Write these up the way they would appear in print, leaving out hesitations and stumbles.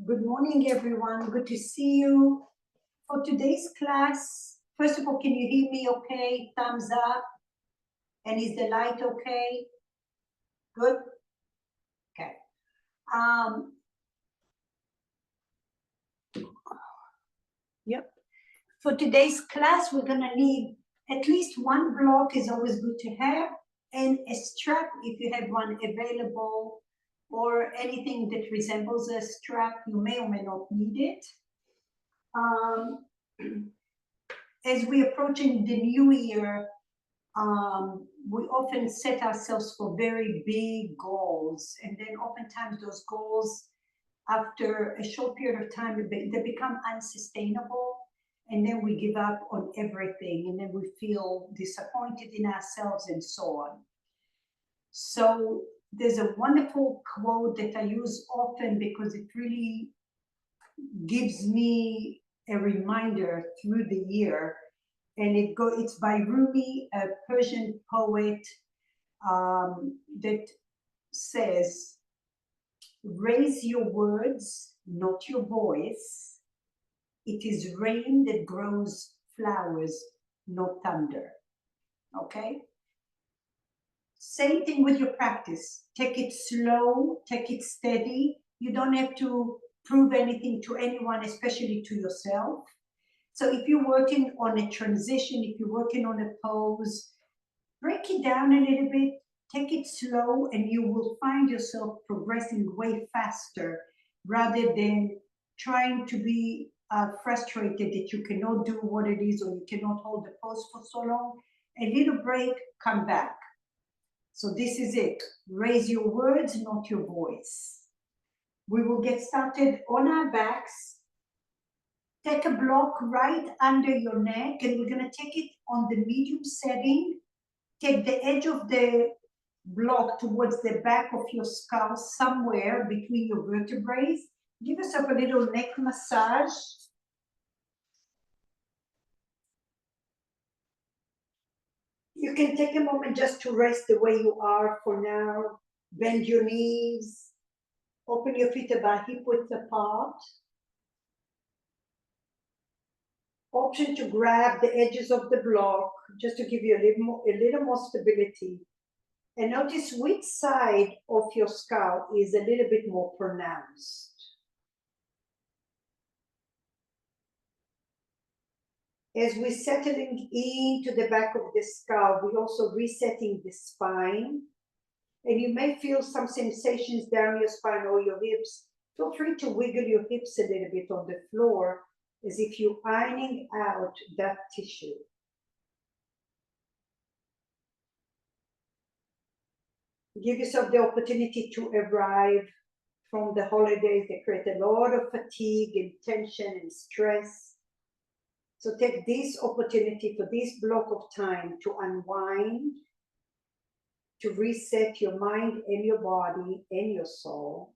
Good morning, everyone. Good to see you. For today's class, first of all, can you hear me okay? Thumbs up. And is the light okay? Good? Okay. Yep. For today's class, we're going to need at least one block is always good to have, and a strap if you have one available, or anything that resembles a strap. You may or may not need it. As we're approaching the new year, we often set ourselves for very big goals, and then oftentimes those goals, after a short period of time, they become unsustainable, and then we give up on everything, and then we feel disappointed in ourselves and so on. So there's a wonderful quote that I use often because it really gives me a reminder through the year, and it's by Rumi, a Persian poet, that says, "Raise your words, not your voice. It is rain that grows flowers, not thunder." Okay? Same thing with your practice. Take it slow, take it steady. You don't have to prove anything to anyone, especially to yourself. So if you're working on a transition, if you're working on a pose, break it down a little bit, take it slow, and you will find yourself progressing way faster rather than trying to be frustrated that you cannot do what it is, or you cannot hold the pose for so long. A little break, come back. So this is it. Raise your words, not your voice. We will get started on our backs. Take a block right under your neck, and we're going to take it on the medium setting. Take the edge of the block towards the back of your skull, somewhere between your vertebrae. Give yourself a little neck massage. You can take a moment just to rest the way you are for now. Bend your knees. Open your feet about hip width apart. Option to grab the edges of the block just to give you a little more stability. And notice which side of your skull is a little bit more pronounced. As we're settling into the back of the skull, we're also resetting the spine. And you may feel some sensations down your spine or your hips. Feel free to wiggle your hips a little bit on the floor as if you're ironing out that tissue. Give yourself the opportunity to arrive from the holidays. They create a lot of fatigue and tension and stress. So take this opportunity for this block of time to unwind, to reset your mind and your body and your soul.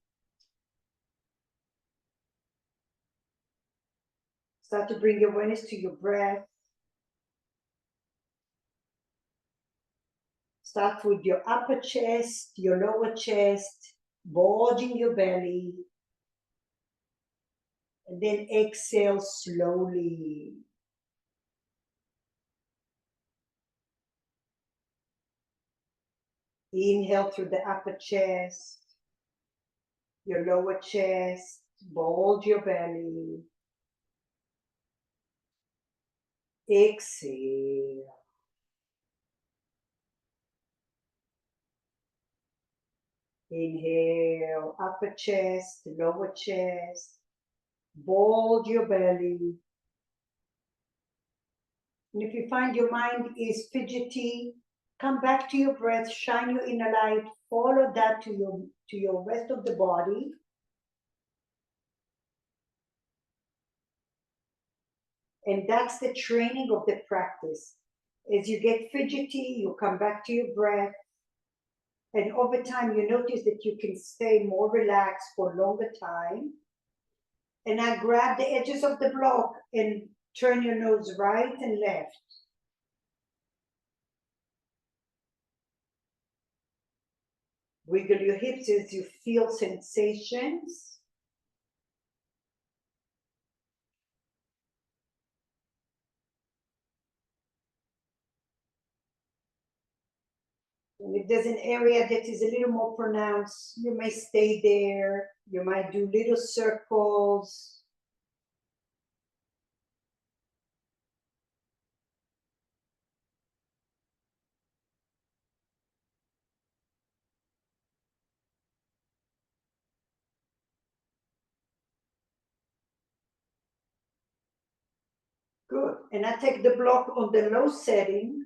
Start to bring awareness to your breath. Start with your upper chest, your lower chest, bulging your belly. And then exhale slowly. Inhale through the upper chest, your lower chest, bulge your belly. Exhale. Inhale, upper chest, lower chest, bulge your belly. And if you find your mind is fidgety, come back to your breath, shine your inner light, follow that to your rest of the body. And that's the training of the practice. As you get fidgety, you come back to your breath. And over time, you notice that you can stay more relaxed for a longer time. And now grab the edges of the block and turn your nose right and left. Wiggle your hips as you feel sensations. And if there's an area that is a little more pronounced, you may stay there. You might do little circles. Good. And I take the block on the low setting.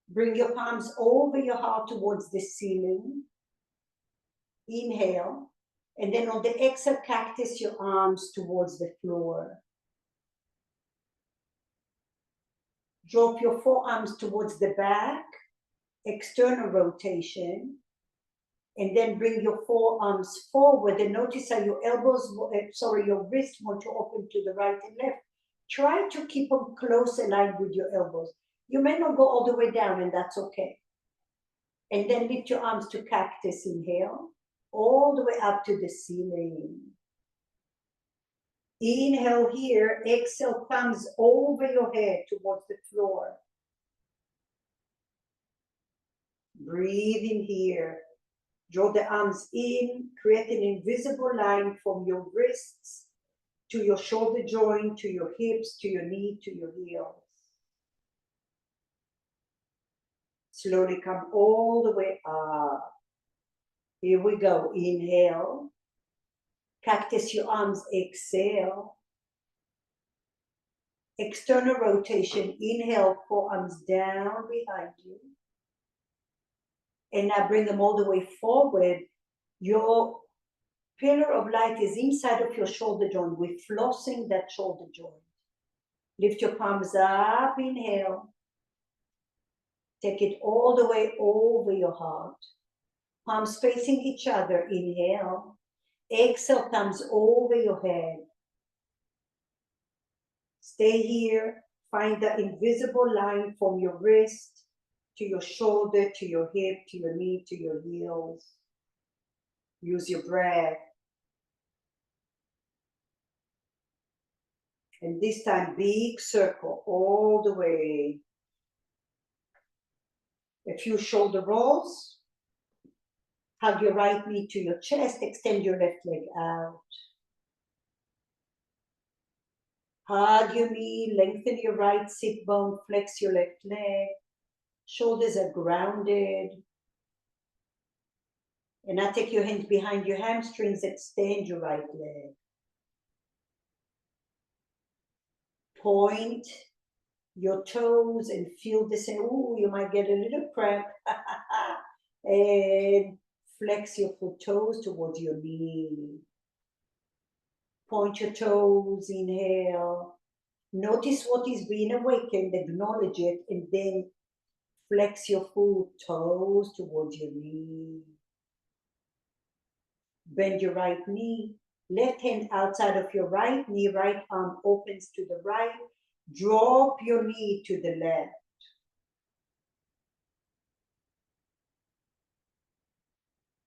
Bring your palms over your heart towards the ceiling. Inhale. And then on the exhale, cactus your arms towards the floor. Drop your forearms towards the back, external rotation. And then bring your forearms forward and notice how your elbows, your wrists want to open to the right and left. Try to keep them close aligned with your elbows. You may not go all the way down, and that's okay. And then lift your arms to cactus, inhale, all the way up to the ceiling. Inhale here, exhale, thumbs over your head towards the floor. Breathe in here. Draw the arms in, create an invisible line from your wrists to your shoulder joint, to your hips, to your knee, to your heels. Slowly come all the way up. Here we go. Inhale. Cactus your arms. Exhale. External rotation. Inhale, forearms down behind you. And now bring them all the way forward. Your pillar of light is inside of your shoulder joint. We're flossing that shoulder joint. Lift your palms up, inhale. Take it all the way over your heart. Palms facing each other, inhale. Exhale, thumbs over your head. Stay here. Find the invisible line from your wrist to your shoulder, to your hip, to your knee, to your heels. Use your breath. And this time, big circle all the way. A few shoulder rolls. Hug your right knee to your chest. Extend your left leg out. Hug your knee. Lengthen your right sit bone. Flex your left leg. Shoulders are grounded. And now take your hands behind your hamstrings. Extend your right leg. Point your toes and feel the same. Ooh, you might get a little cramp. And flex your foot toes towards your knee. Point your toes, inhale. Notice what is being awakened, acknowledge it, and then flex your foot toes towards your knee. Bend your right knee. Left hand outside of your right knee, right arm opens to the right. Drop your knee to the left.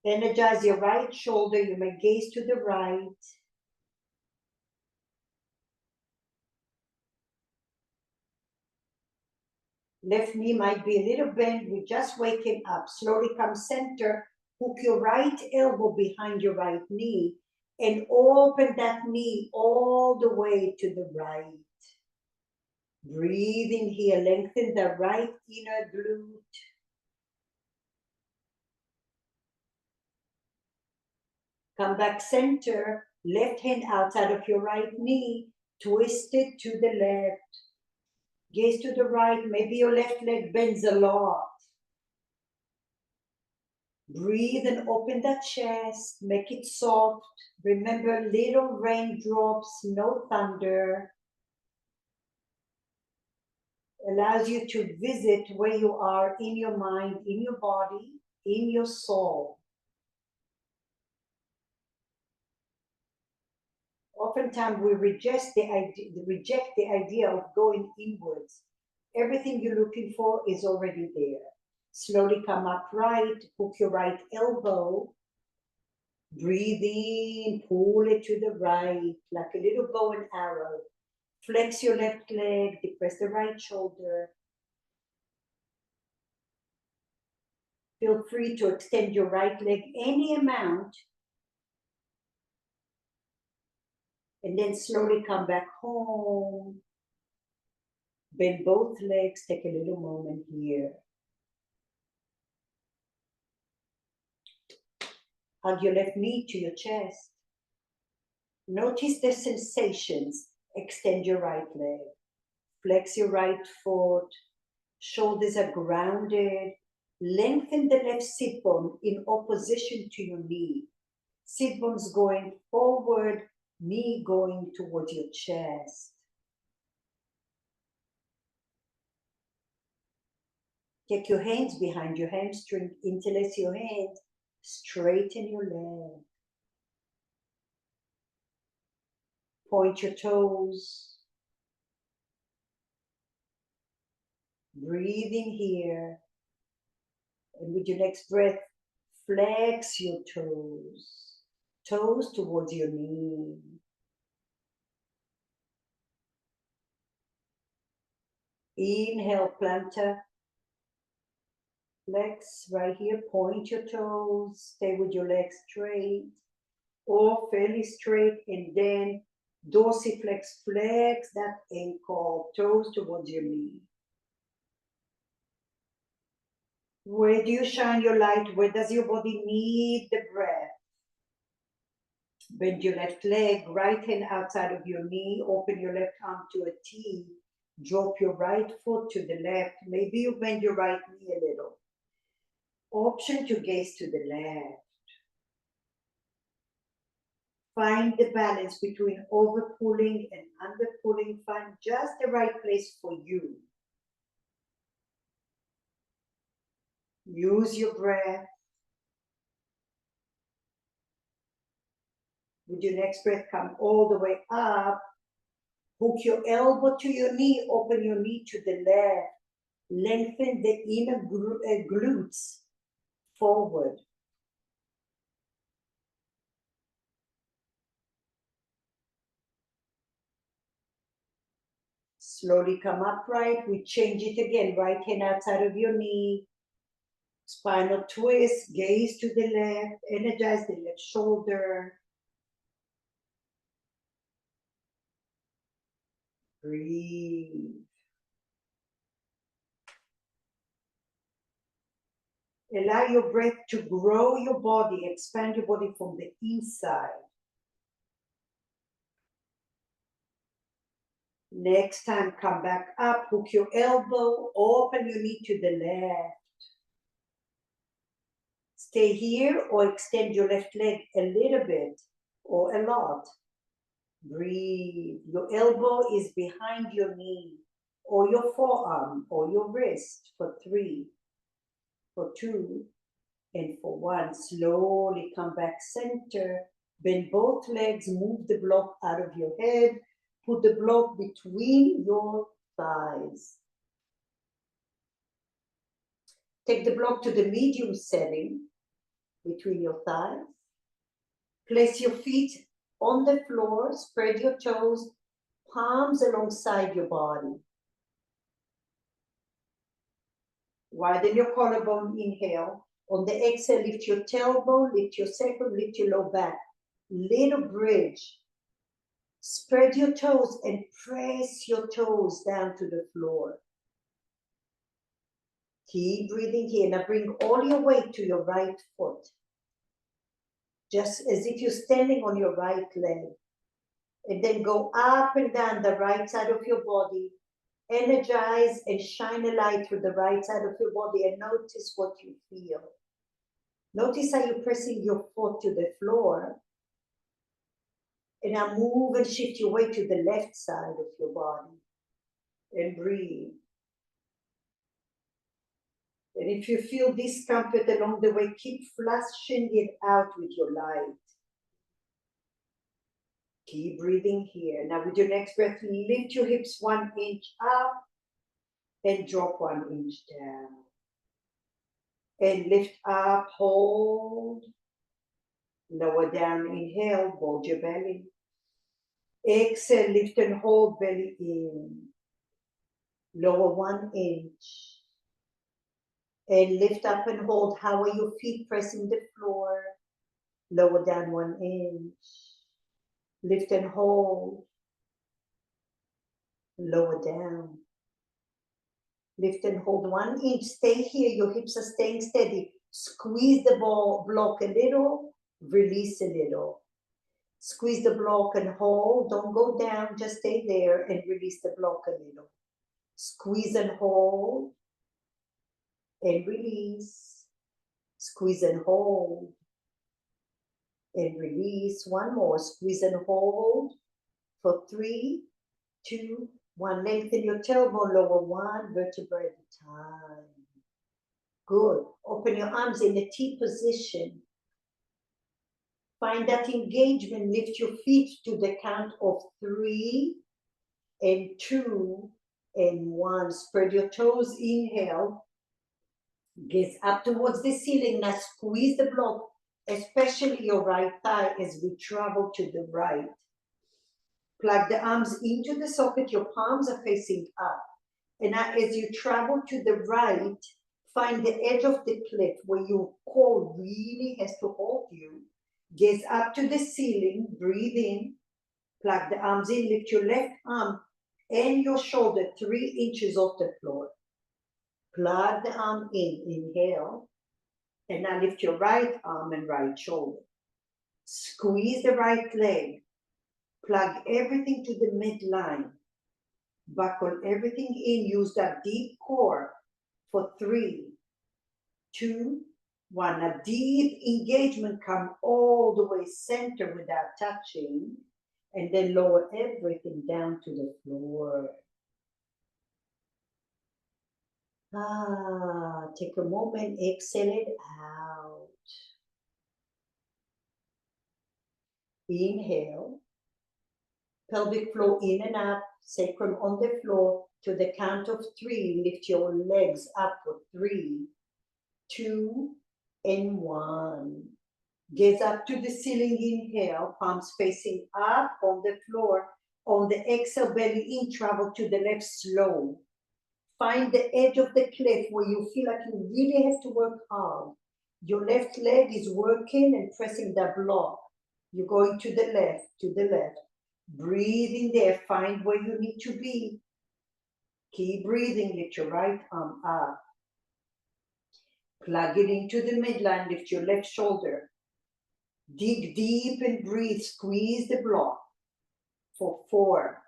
Energize your right shoulder. You may gaze to the right. Left knee might be a little bent. We're just waking up. Slowly come center. Hook your right elbow behind your right knee and open that knee all the way to the right. Breathe in here. Lengthen the right inner glute. Come back center. Left hand outside of your right knee. Twist it to the left. Gaze to the right. Maybe your left leg bends a lot. Breathe and open the chest. Make it soft. Remember, little raindrops, no thunder. Allows you to visit where you are in your mind, in your body, in your soul. Oftentimes we reject the idea of going inwards. Everything you're looking for is already there. Slowly come upright, hook your right elbow. Breathe in, pull it to the right, like a little bow and arrow. Flex your left leg, depress the right shoulder. Feel free to extend your right leg any amount. And then slowly come back home. Bend both legs, take a little moment here. Hug your left knee to your chest. Notice the sensations. Extend your right leg. Flex your right foot. Shoulders are grounded. Lengthen the left sit bone in opposition to your knee. Sit bones going forward, knee going towards your chest. Take your hands behind your hamstring, interlace your hands, straighten your leg. Point your toes. Breathing here. And with your next breath, flex your toes. Toes towards your knee. Inhale, plantar. Flex right here, point your toes, stay with your legs straight or fairly straight, and then dorsiflex, flex that ankle, toes towards your knee. Where do you shine your light? Where does your body need the breath? Bend your left leg, right hand outside of your knee, open your left arm to a T, drop your right foot to the left. Maybe you bend your right knee a little. Option to gaze to the left. Find the balance between over pulling and under pulling. Find just the right place for you. Use your breath. With your next breath, come all the way up. Hook your elbow to your knee. Open your knee to the left. Lengthen the inner glutes forward. Slowly come upright. We change it again. Right hand outside of your knee. Spinal twist. Gaze to the left. Energize the left shoulder. Breathe. Allow your breath to grow your body, expand your body from the inside. Next time, come back up, hook your elbow, open your knee to the left. Stay here or extend your left leg a little bit or a lot. Breathe. Your elbow is behind your knee or your forearm or your wrist for 3, for 2, and for 1. Slowly come back center. Bend both legs, move the block out of your head. Put the block between your thighs. Take the block to the medium setting between your thighs. Place your feet on the floor, spread your toes, palms alongside your body. Widen your collarbone, inhale. On the exhale, lift your tailbone, lift your sacrum, lift your low back. Little bridge. Spread your toes and press your toes down to the floor. Keep breathing here. Now bring all your weight to your right foot. Just as if you're standing on your right leg. And then go up and down the right side of your body. Energize and shine a light through the right side of your body and notice what you feel. Notice how you're pressing your foot to the floor. And now move and shift your weight to the left side of your body. And breathe. And if you feel discomfort along the way, keep flushing it out with your light. Keep breathing here. Now with your next breath, lift your hips 1 inch up and drop 1 inch down. And lift up, hold. Lower down, inhale, bulge your belly. Exhale, lift and hold, belly in. Lower 1 inch. And lift up and hold. How are your feet pressing the floor? Lower down 1 inch. Lift and hold. Lower down. Lift and hold 1 inch. Stay here. Your hips are staying steady. Squeeze the block a little. Release a little. Squeeze the block and hold. Don't go down. Just stay there and release the block a little. Squeeze and hold. And release. Squeeze and hold. And release. One more. Squeeze and hold for 3, 2, 1. Lengthen your tailbone, lower 1 vertebra at a time. Good. Open your arms in a T position. Find that engagement. Lift your feet to the count of 3 and 2 and 1. Spread your toes. Inhale. Gaze up towards the ceiling. Now squeeze the block, especially your right thigh as we travel to the right. Plug the arms into the socket. Your palms are facing up. And now as you travel to the right, find the edge of the cliff where your core really has to hold you. Gaze up to the ceiling. Breathe in. Plug the arms in. Lift your left arm and your shoulder 3 inches off the floor. Plug the arm in. Inhale. And now lift your right arm and right shoulder. Squeeze the right leg. Plug everything to the midline. Buckle everything in. Use that deep core for 3, 2, 1. A deep engagement. Come all the way center without touching. And then lower everything down to the floor. Take a moment. Exhale it out. Inhale. Pelvic floor in and up, sacrum on the floor. To the count of 3, lift your legs up for 3, 2, and 1. Gaze up to the ceiling. Inhale, palms facing up on the floor. On the exhale, belly in, travel to the left slow. Find the edge of the cliff where you feel like you really have to work hard. Your left leg is working and pressing that block. You're going to the left, to the left. Breathe in there. Find where you need to be. Keep breathing. Lift your right arm up. Plug it into the midline. Lift your left shoulder. Dig deep and breathe. Squeeze the block for 4,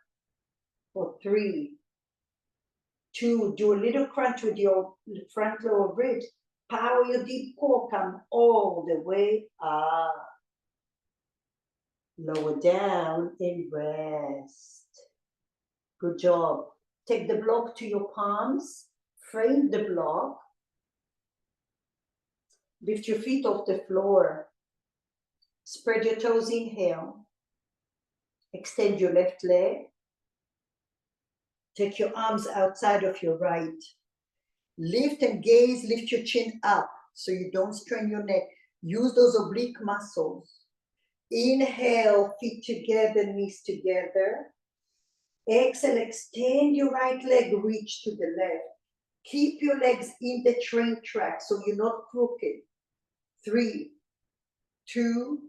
for 3, 2. Do a little crunch with your front lower ribs. Power your deep core. Come all the way up. Lower down and rest. Good job. Take the block to your palms. Frame the block. Lift your feet off the floor. Spread your toes. Inhale. Extend your left leg. Take your arms outside of your right. Lift and gaze. Lift your chin up so you don't strain your neck. Use those oblique muscles. Inhale, feet together, knees together. Exhale, extend your right leg, reach to the left. Keep your legs in the train track so you're not crooked. 3, 2,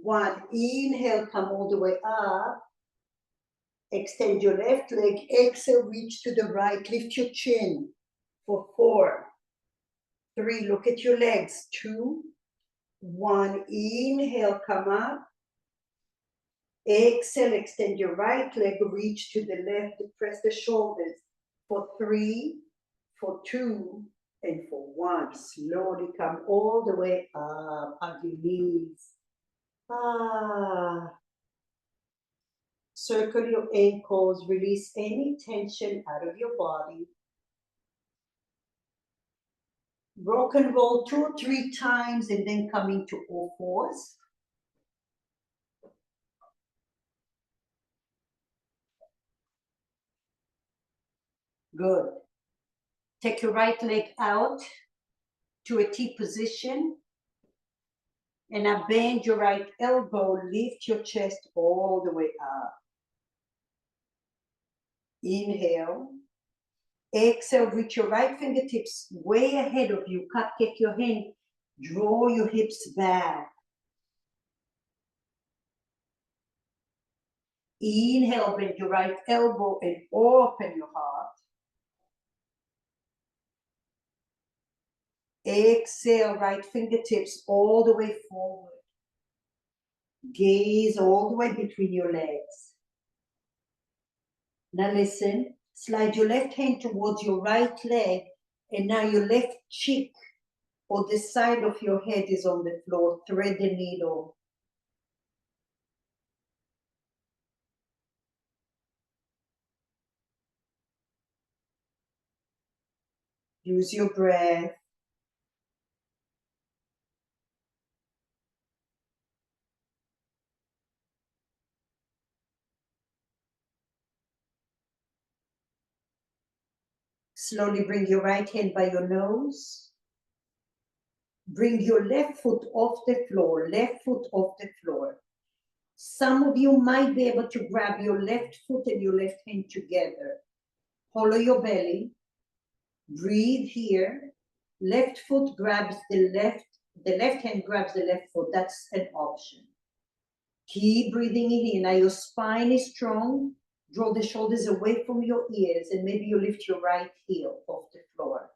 1. Inhale, come all the way up. Extend your left leg. Exhale, reach to the right. Lift your chin for 4, 3. Look at your legs. 2, 1. Inhale, come up. Exhale, extend your right leg, reach to the left, press the shoulders for 3, for 2, and for 1. Slowly come all the way up, hug your knees. Circle your ankles, release any tension out of your body. Rock and roll 2 or 3 times and then come into all fours. Good. Take your right leg out to a T position. And now bend your right elbow, lift your chest all the way up. Inhale. Exhale, reach your right fingertips way ahead of you. Cupcake your hand. Draw your hips back. Inhale, bend your right elbow and open your heart. Exhale, right fingertips all the way forward. Gaze all the way between your legs. Now listen, slide your left hand towards your right leg, and now your left cheek or the side of your head is on the floor. Thread the needle. Use your breath. Slowly bring your right hand by your nose. Bring your left foot off the floor, left foot off the floor. Some of you might be able to grab your left foot and your left hand together. Hollow your belly. Breathe here. Left foot grabs the left hand grabs the left foot. That's an option. Keep breathing in here. Now your spine is strong. Draw the shoulders away from your ears, and maybe you lift your right heel off the floor.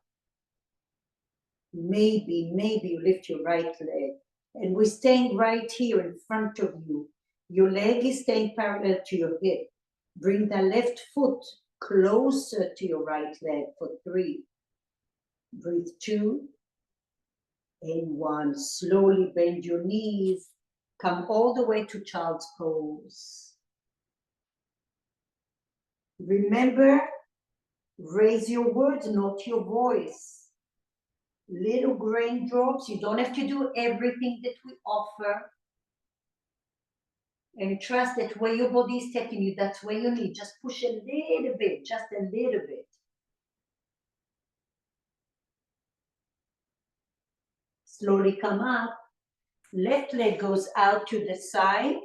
Maybe you lift your right leg. And we're staying right here in front of you. Your leg is staying parallel to your hip. Bring the left foot closer to your right leg for 3. Breathe 2 and 1. Slowly bend your knees. Come all the way to child's pose. Remember, raise your words, not your voice. Little raindrops. You don't have to do everything that we offer. And trust that where your body is taking you, that's where you need. Just push a little bit, just a little bit. Slowly come up. Left leg goes out to the side.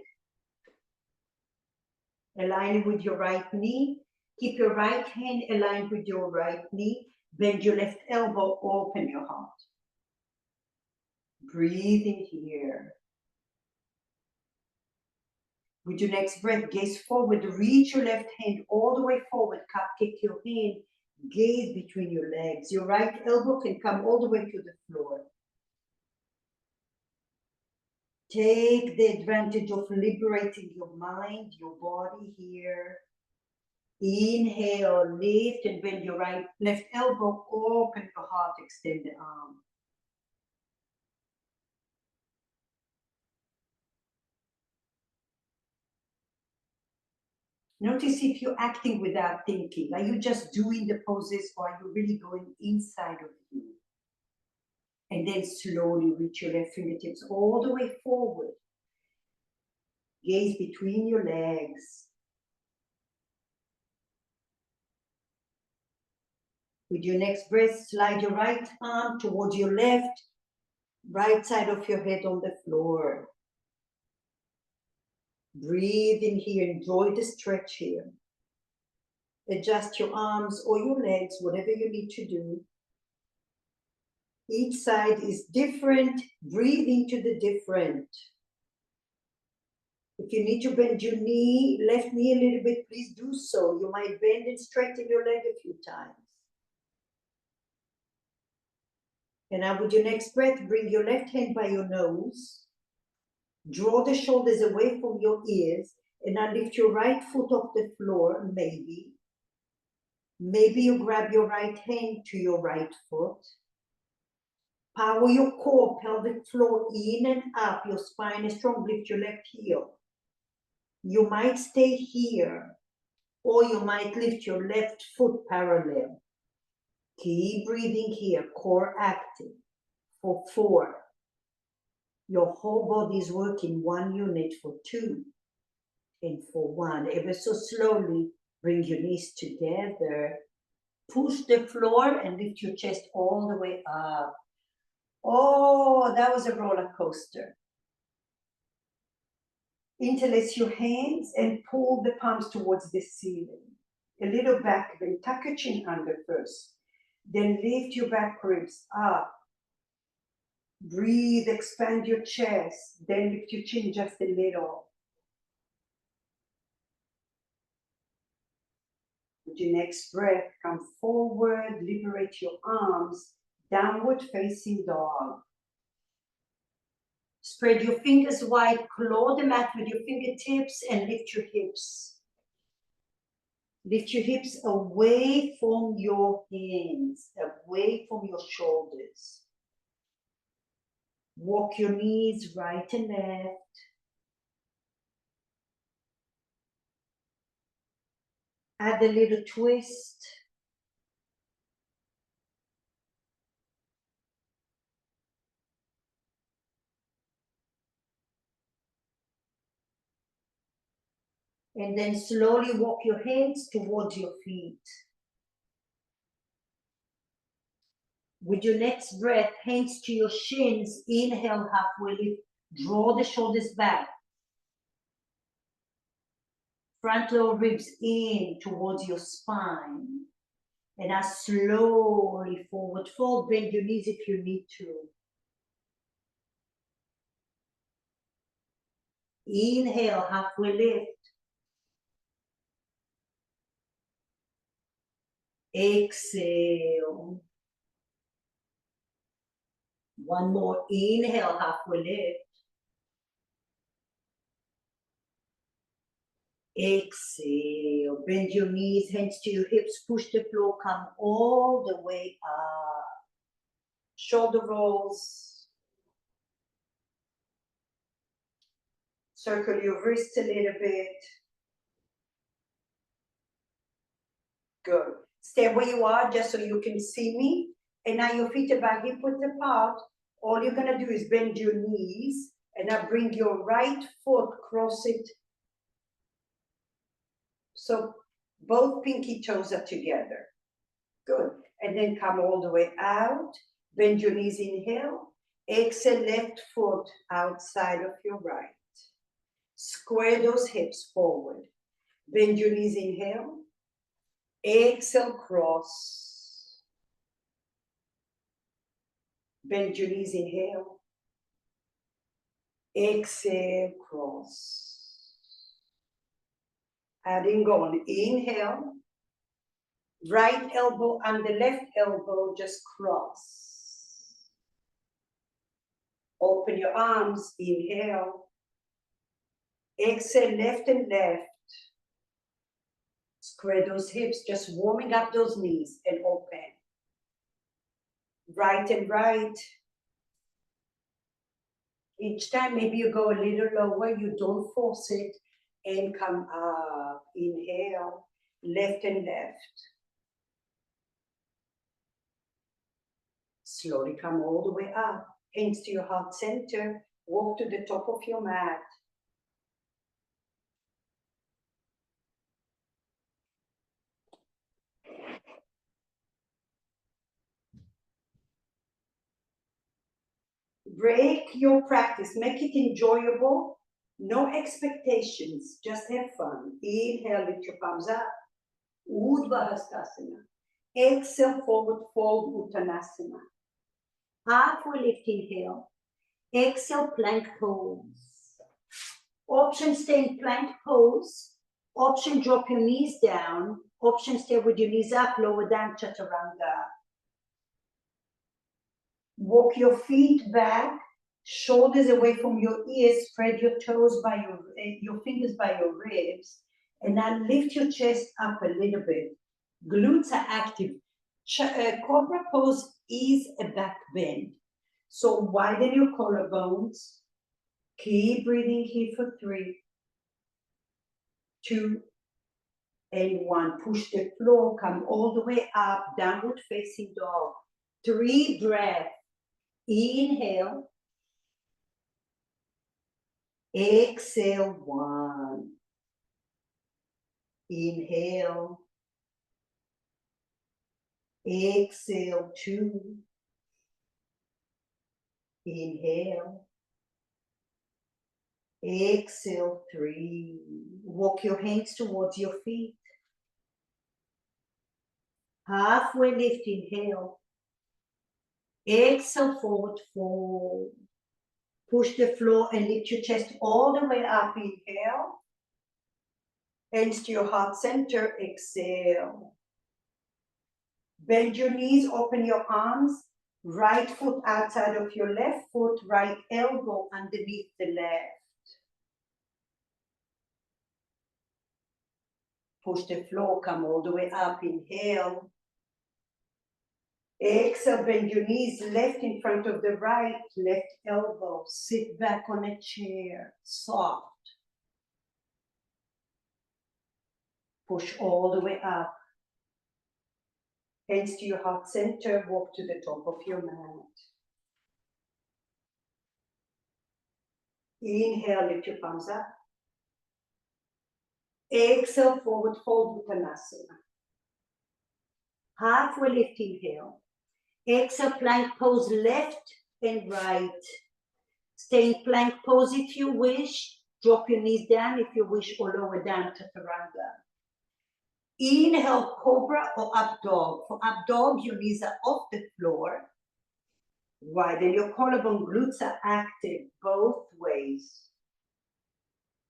Align with your right knee. Keep your right hand aligned with your right knee. Bend your left elbow, open your heart. Breathe in here. With your next breath, gaze forward. Reach your left hand all the way forward. Cupcake your hand. Gaze between your legs. Your right elbow can come all the way to the floor. Take the advantage of liberating your mind, your body here. Inhale, lift and bend your left elbow, open your heart, extend the arm. Notice if you're acting without thinking. Are you just doing the poses, or are you really going inside of you? And then slowly reach your left fingertips all the way forward. Gaze between your legs. With your next breath, slide your right arm towards your left, right side of your head on the floor. Breathe in here, enjoy the stretch here. Adjust your arms or your legs, whatever you need to do. Each side is different. Breathe into the different. If you need to bend your knee, left knee a little bit, please do so. You might bend and straighten your leg a few times. And now with your next breath, bring your left hand by your nose. Draw the shoulders away from your ears. And now lift your right foot off the floor, maybe. Maybe you grab your right hand to your right foot. Power your core, pelvic floor in and up. Your spine is strong. Lift your left heel. You might stay here, or you might lift your left foot parallel. Keep breathing here, core active. For 4. Your whole body is working 1 unit for 2. And for 1, ever so slowly, bring your knees together. Push the floor and lift your chest all the way up. Oh, that was a roller coaster. Interlace your hands and pull the palms towards the ceiling. A little back bend. Tuck your chin under first. Then lift your back ribs up. Breathe, expand your chest. Then lift your chin just a little. With your next breath, come forward, liberate your arms, downward facing dog. Spread your fingers wide, claw the mat with your fingertips and lift your hips. Lift your hips away from your hands, away from your shoulders. Walk your knees right and left. Add a little twist. And then slowly walk your hands towards your feet. With your next breath, hands to your shins. Inhale, halfway lift. Draw the shoulders back. Front lower ribs in towards your spine. And now slowly forward fold. Bend your knees if you need to. Inhale, halfway lift. Exhale. One more. Inhale, halfway lift. Exhale. Bend your knees, hands to your hips. Push the floor. Come all the way up. Shoulder rolls. Circle your wrists a little bit. Good. Stay where you are just so you can see me. And now your feet are back hip width apart. All you're going to do is bend your knees. And now bring your right foot, cross it. So both pinky toes are together. Good. And then come all the way out. Bend your knees, inhale. Exhale, left foot outside of your right. Square those hips forward. Bend your knees, inhale. Exhale, cross. Bend your knees, inhale. Exhale, cross. Adding on, inhale. Right elbow and the left elbow just cross. Open your arms, inhale. Exhale, left and left. Square those hips, just warming up those knees and open. Right and right. Each time, maybe you go a little lower, you don't force it, and come up. Inhale, left and left. Slowly come all the way up. Hands to your heart center. Walk to the top of your mat. Break your practice. Make it enjoyable. No expectations. Just have fun. Inhale, lift your palms up. Urdhva Hastasana. Exhale, forward fold, Uttanasana. Halfway lift, inhale. Exhale, plank pose. Option, stay in plank pose. Option, drop your knees down. Option, stay with your knees up, lower down, chaturanga. Walk your feet back, shoulders away from your ears, spread your toes by your fingers by your ribs, and now lift your chest up a little bit. Glutes are active. Cobra pose is a back bend. So widen your collarbones. Keep breathing here for 3, 2, and 1. Push the floor, come all the way up, downward facing dog. 3 breaths. Inhale. Exhale, 1. Inhale. Exhale, 2. Inhale. Exhale, 3. Walk your hands towards your feet. Halfway lift, inhale. Exhale, forward fold. Push the floor and lift your chest all the way up, inhale. Hands to your heart center, exhale. Bend your knees, open your arms. Right foot outside of your left foot, right elbow underneath the left. Push the floor, come all the way up, inhale. Exhale, bend your knees, left in front of the right, left elbow. Sit back on a chair, soft. Push all the way up. Hands to your heart center, walk to the top of your mat. Inhale, lift your palms up. Exhale, forward fold, Uttanasana. Halfway lift, inhale. Exhale, plank pose, left and right. Stay in plank pose if you wish. Drop your knees down if you wish, or lower down, chaturanga. Inhale, cobra or up dog. For up dog, your knees are off the floor. Widen your collarbone, glutes are active both ways.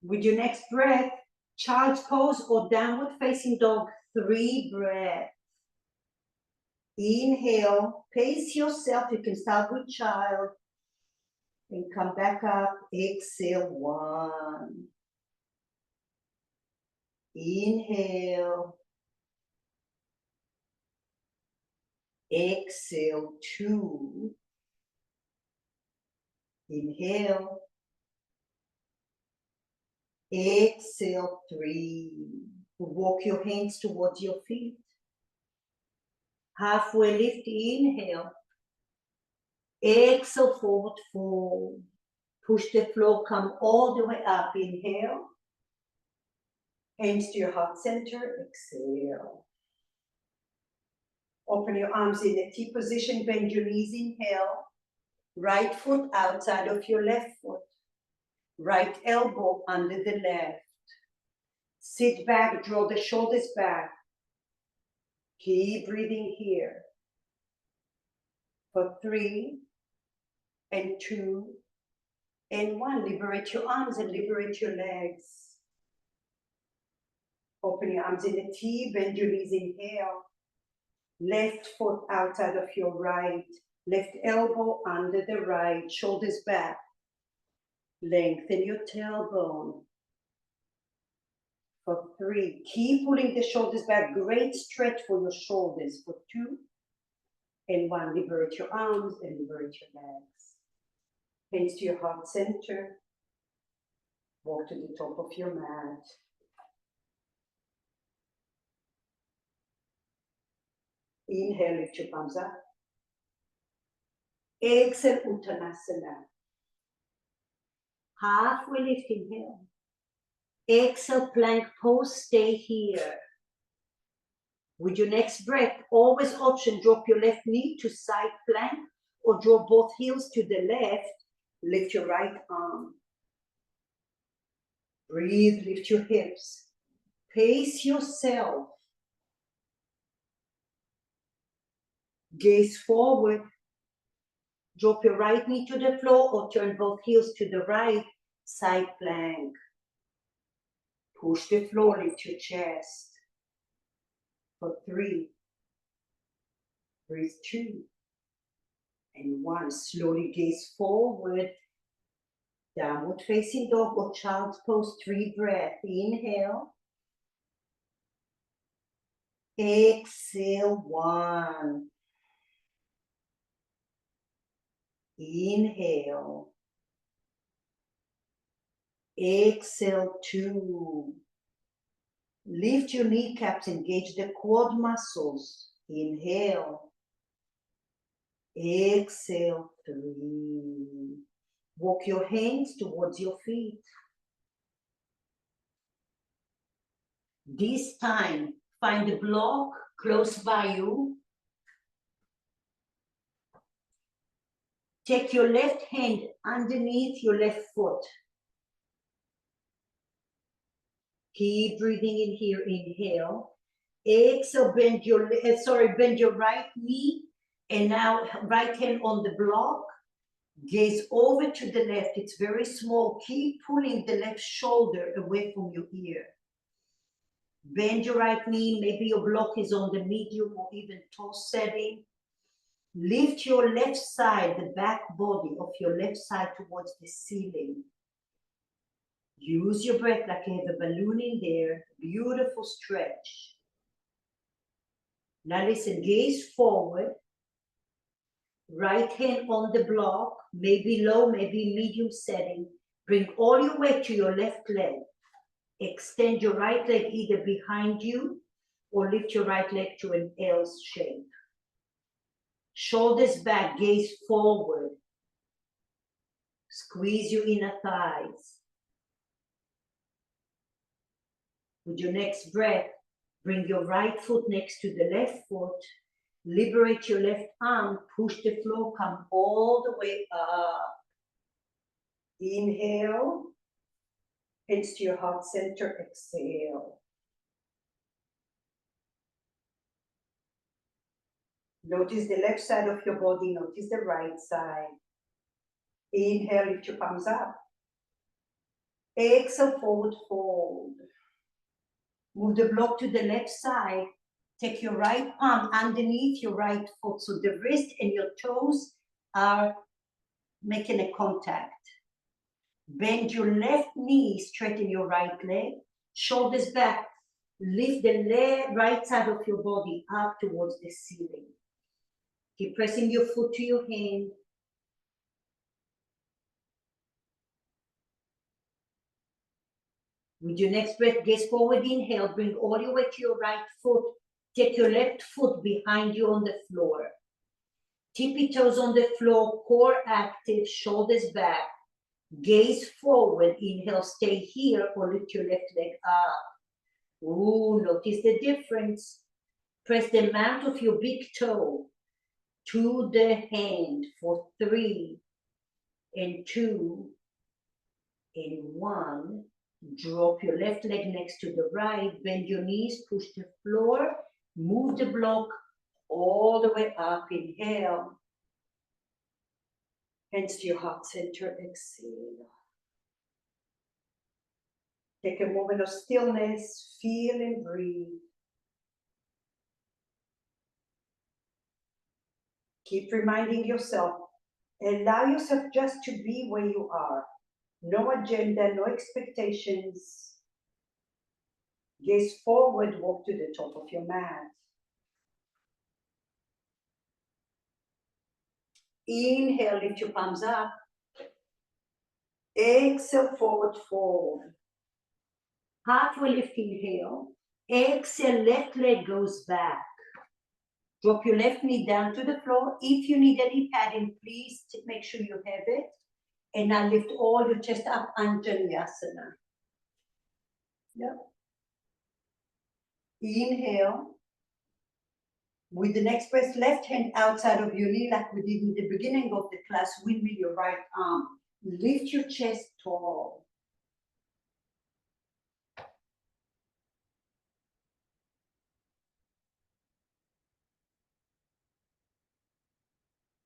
With your next breath, child's pose or downward facing dog, 3 breaths. Inhale, pace yourself. You can start with child and come back up. Exhale, 1. Inhale. Exhale, 2. Inhale. Exhale, 3. Walk your hands towards your feet. Halfway lift, inhale. Exhale, forward fold. Push the floor, come all the way up. Inhale. Hands to your heart center, exhale. Open your arms in a T position, bend your knees, inhale. Right foot outside of your left foot. Right elbow under the left. Sit back, draw the shoulders back. Keep breathing here. For 3, and 2, and 1. Liberate your arms and liberate your legs. Open your arms in a T, bend your knees, inhale. Left foot outside of your right. Left elbow under the right, shoulders back. Lengthen your tailbone. For 3, keep pulling the shoulders back. Great stretch for your shoulders. For 2, and 1. Liberate your arms and liberate your legs. Hands to your heart center. Walk to the top of your mat. Inhale, lift your palms up. Exhale, Uttanasana. Halfway lift, inhale. Exhale, plank pose, stay here. With your next breath, always option, drop your left knee to side plank or draw both heels to the left. Lift your right arm. Breathe, lift your hips. Pace yourself. Gaze forward. Drop your right knee to the floor or turn both heels to the right, side plank. Push the floor, lift your chest. For 3, breathe 2, and 1. Slowly gaze forward. Downward facing dog or child's pose, 3 breaths. Inhale. Exhale, 1. Inhale. Exhale, 2. Lift your kneecaps, engage the quad muscles. Inhale. Exhale, 3. Walk your hands towards your feet. This time, find a block close by you. Take your left hand underneath your left foot. Keep breathing in here, inhale. Exhale, bend your right knee, and now right hand on the block. Gaze over to the left. It's very small. Keep pulling the left shoulder away from your ear. Bend your right knee. Maybe your block is on the medium or even toe setting. Lift your left side, the back body of your left side towards the ceiling. Use your breath like you have a balloon in there. Beautiful stretch. Now listen, gaze forward. Right hand on the block, maybe low, maybe medium setting. Bring all your weight to your left leg. Extend your right leg either behind you or lift your right leg to an L shape. Shoulders back, gaze forward. Squeeze your inner thighs. With your next breath, bring your right foot next to the left foot. Liberate your left arm, push the floor, come all the way up. Inhale, hands to your heart center, exhale. Notice the left side of your body, notice the right side. Inhale, lift your palms up. Exhale, forward fold. Move the block to the left side. Take your right palm underneath your right foot, so the wrist and your toes are making a contact. Bend your left knee, straighten your right leg, shoulders back. Lift the right side of your body up towards the ceiling. Keep pressing your foot to your hand. With your next breath, gaze forward, inhale, bring all your weight to your right foot. Take your left foot behind you on the floor. Tippy toes on the floor, core active, shoulders back. Gaze forward, inhale, stay here or lift your left leg up. Ooh, notice the difference. Press the mount of your big toe to the hand for 3 and 2 and 1. Drop your left leg next to the right, bend your knees, push the floor, move the block all the way up, inhale. Hands to your heart center, exhale. Take a moment of stillness, feel and breathe. Keep reminding yourself, allow yourself just to be where you are. No agenda, no expectations. Gaze forward, walk to the top of your mat. Inhale, lift your palms up. Exhale, forward fold. Halfway lift, inhale. Exhale, left leg goes back. Drop your left knee down to the floor. If you need any padding, please make sure you have it. And now lift all your chest up, Anjaneyasana. Yep. Inhale. With the next breath, left hand outside of your knee like we did in the beginning of the class. Windmill your right arm. Lift your chest tall.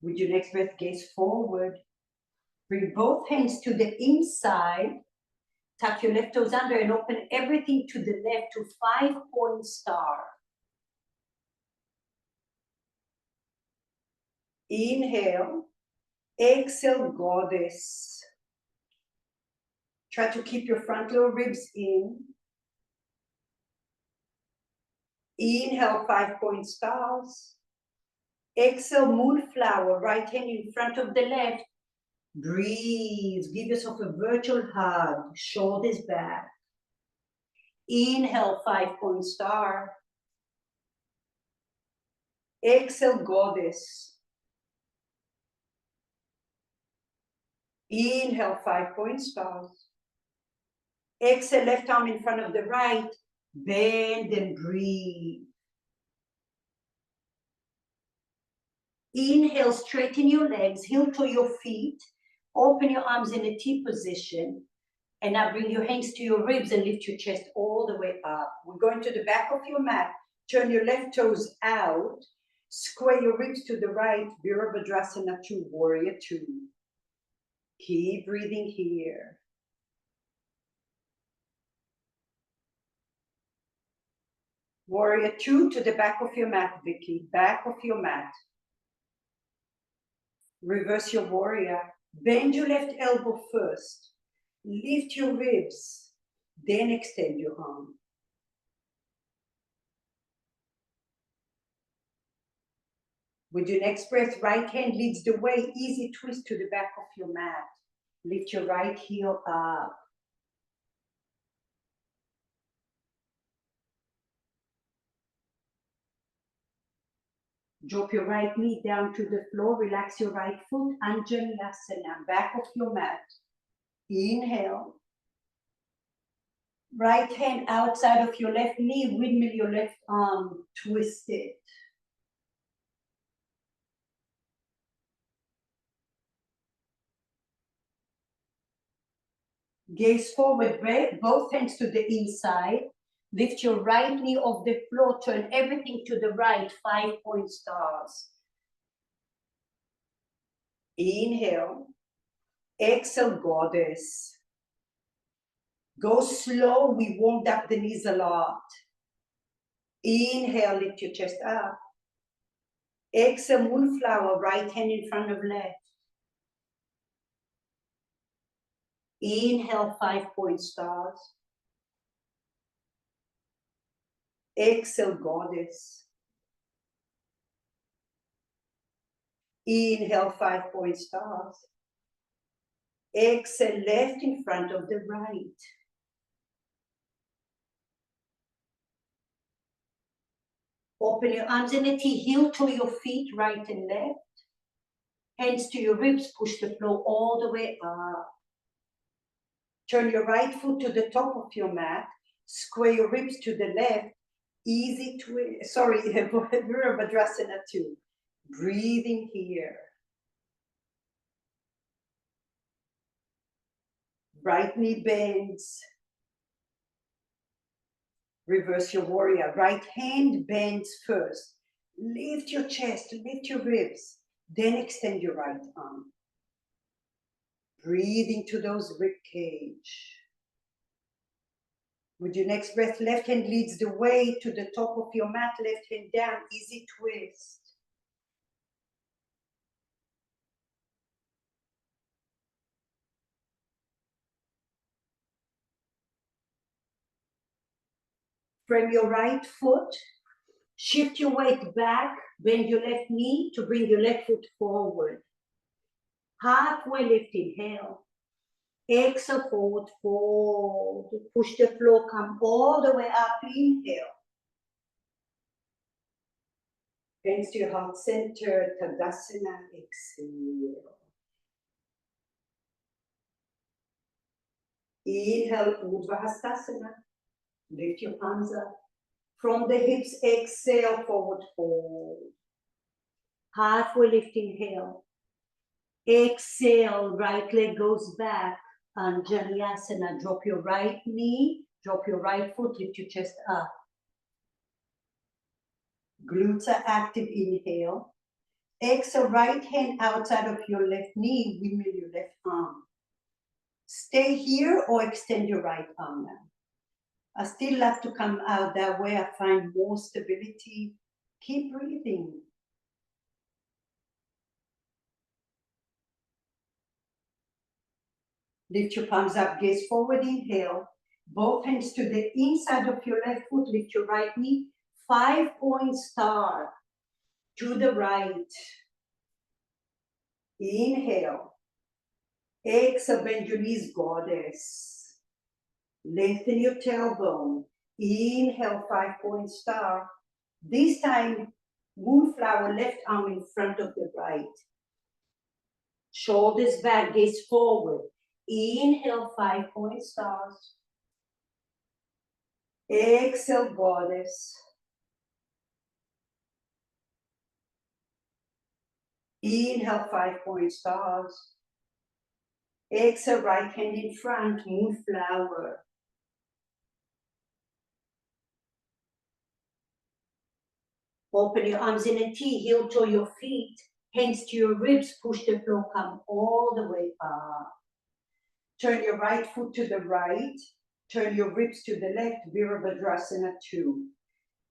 With your next breath, gaze forward. Bring both hands to the inside. Tuck your left toes under and open everything to the left to 5-point star. Inhale. Exhale, goddess. Try to keep your front lower ribs in. Inhale, 5-point stars. Exhale, moonflower, right hand in front of the left. Breathe, give yourself a virtual hug, shoulders back. Inhale, 5-point star. Exhale, goddess. Inhale, 5-point stars. Exhale, left arm in front of the right. Bend and breathe. Inhale, straighten your legs, heel to your feet. Open your arms in a T position. And now bring your hands to your ribs and lift your chest all the way up. We're going to the back of your mat. Turn your left toes out. Square your ribs to the right. Virabhadrasana 2, Warrior 2. Keep breathing here. Warrior 2 to the back of your mat, Vicky. Back of your mat. Reverse your warrior. Bend your left elbow first. Lift your ribs. Then extend your arm. With your next breath, right hand leads the way. Easy twist to the back of your mat. Lift your right heel up. Drop your right knee down to the floor. Relax your right foot. Anjaneasana, back of your mat. Inhale. Right hand outside of your left knee. Windmill your left arm. Twist it. Gaze forward, both hands to the inside. Lift your right knee off the floor. Turn everything to the right. 5-point stars. Inhale. Exhale, goddess. Go slow. We warmed up the knees a lot. Inhale, lift your chest up. Exhale, moonflower, right hand in front of left. Inhale, 5-point stars. Exhale, goddess. Inhale, 5-point stars. Exhale, left in front of the right. Open your arms and heel to your feet, right and left. Hands to your ribs, push the floor all the way up. Turn your right foot to the top of your mat. Square your ribs to the left. Easy twist. Sorry, Virabhadrasana 2. Breathing here. Right knee bends. Reverse your warrior. Right hand bends first. Lift your chest, lift your ribs. Then extend your right arm. Breathe into those rib cage. With your next breath, left hand leads the way to the top of your mat, left hand down, easy twist. Frame your right foot, shift your weight back, bend your left knee to bring your left foot forward. Halfway lift, inhale. Exhale, forward fold. Push the floor, come all the way up, inhale. Hands to your heart center, Tadasana, exhale. Inhale, Urdhva Hastasana. Lift your palms up. From the hips, exhale, forward fold. Halfway lift, inhale. Exhale, right leg goes back. Anjaneasana, drop your right knee, drop your right foot, lift your chest up. Glutes are active, inhale. Exhale, right hand outside of your left knee, windmill your left arm. Stay here or extend your right arm now. I still love to come out that way. I find more stability. Keep breathing. Lift your palms up, gaze forward, inhale. Both hands to the inside of your left foot, lift your right knee. 5-point star to the right. Inhale. Exhale, bend your knees, goddess. Lengthen your tailbone. Inhale, 5-point star. This time, moonflower, left arm in front of the right. Shoulders back, gaze forward. Inhale, 5-point stars. Exhale, goddess. Inhale, 5-point stars. Exhale, right hand in front, moonflower. Open your arms in a T, heel to your feet, hands to your ribs, push the floor, come all the way up. Turn your right foot to the right, turn your ribs to the left, Virabhadrasana 2.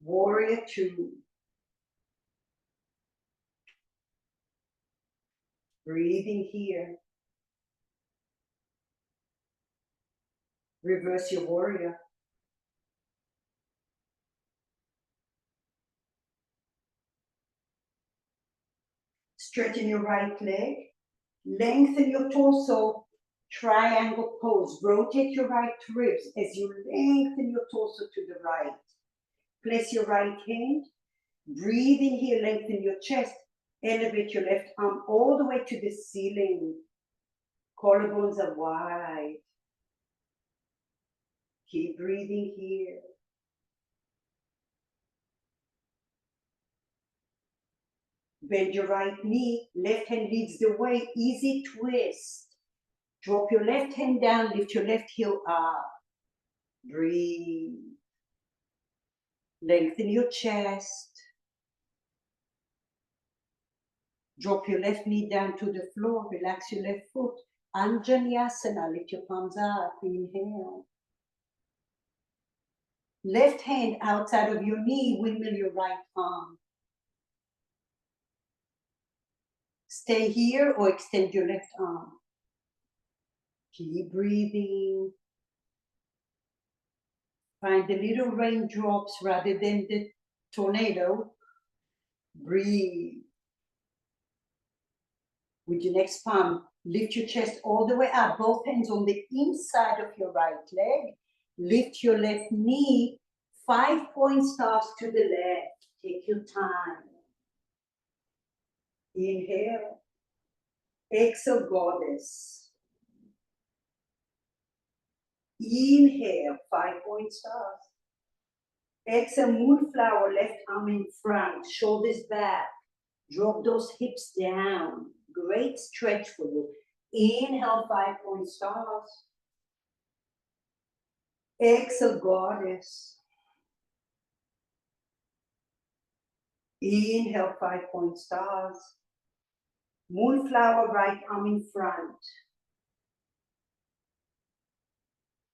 Warrior 2. Breathing here. Reverse your warrior. Straighten your right leg. Lengthen your torso. Triangle pose. Rotate your right ribs as you lengthen your torso to the right. Place your right hand. Breathe in here, lengthen your chest. Elevate your left arm all the way to the ceiling. Collarbones are wide. Keep breathing here. Bend your right knee, left hand leads the way, easy twist. Drop your left hand down, lift your left heel up. Breathe. Lengthen your chest. Drop your left knee down to the floor, relax your left foot. Anjaneyasana, lift your palms up, inhale. Left hand outside of your knee, windmill your right arm. Stay here or extend your left arm. Keep breathing. Find the little raindrops rather than the tornado. Breathe. With your next palm, lift your chest all the way up. Both hands on the inside of your right leg. Lift your left knee. 5-point stars to the left. Take your time. Inhale. Exhale, goddess. Inhale, 5-point stars. Exhale, moonflower, left arm in front, shoulders back. Drop those hips down. Great stretch for you. Inhale, 5-point stars. Exhale, goddess. Inhale, 5-point stars. Moonflower, right arm in front.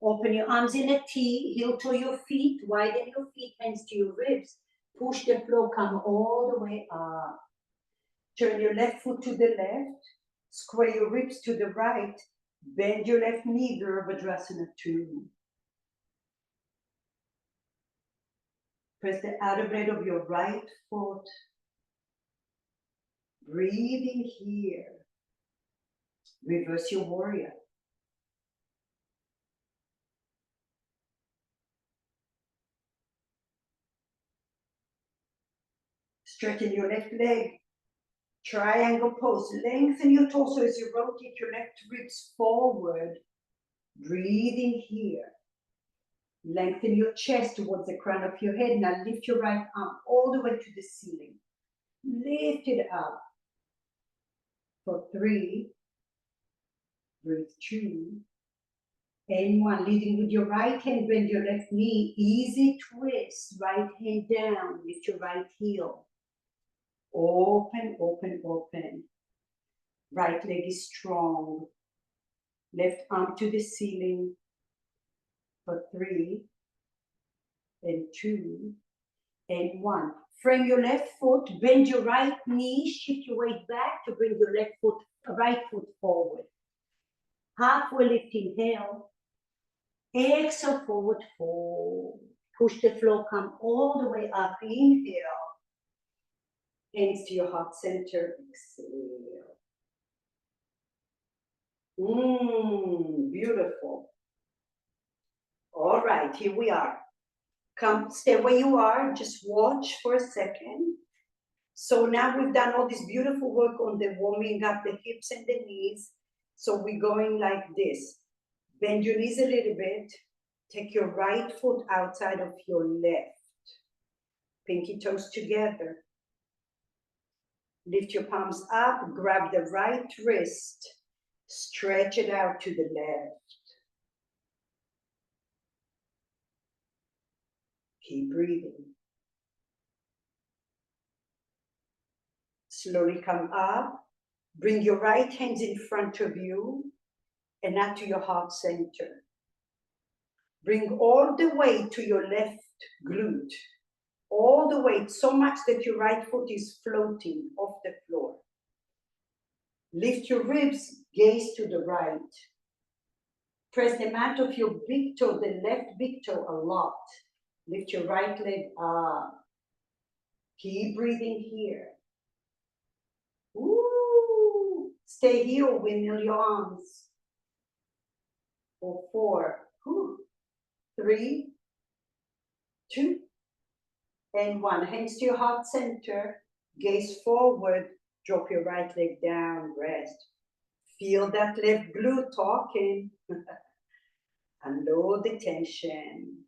Open your arms in a T, heel to your feet, widen your feet, hands to your ribs. Push the floor, come all the way up. Turn your left foot to the left, square your ribs to the right, bend your left knee, Virabhadrasana 2. Press the outer blade of your right foot. Breathing here. Reverse your warrior. Straighten your left leg. Triangle pose. Lengthen your torso as you rotate your left ribs forward. Breathing here. Lengthen your chest towards the crown of your head. Now lift your right arm all the way to the ceiling. Lift it up. For 3. Breathe 2. And 1. Leading with your right hand, bend your left knee. Easy twist. Right hand down. Lift your right heel. Open, open, open. Right leg is strong. Left arm to the ceiling. For 3. And 2. And 1. Frame your left foot. Bend your right knee. Shift your weight back to bring your right foot forward. Halfway lift, inhale. Exhale, forward fold. Push the floor, come all the way up. Inhale. Hands to your heart center. Exhale. Beautiful. All right, here we are. Come, stay where you are. Just watch for a second. So now we've done all this beautiful work on the warming up the hips and the knees. So we're going like this. Bend your knees a little bit. Take your right foot outside of your left. Pinky toes together. Lift your palms up. Grab the right wrist. Stretch it out to the left. Keep breathing. Slowly come up. Bring your right hands in front of you and up to your heart center. Bring all the weight to your left glute. All the weight, so much that your right foot is floating off the floor. Lift your ribs, gaze to the right. Press the mat of your big toe, the left big toe, a lot. Lift your right leg up. Keep breathing here. Ooh. Stay here, windmill your arms. For 4, 3, 2, and 1. Hands to your heart center. Gaze forward. Drop your right leg down. Rest. Feel that left glute talking. Unload the tension.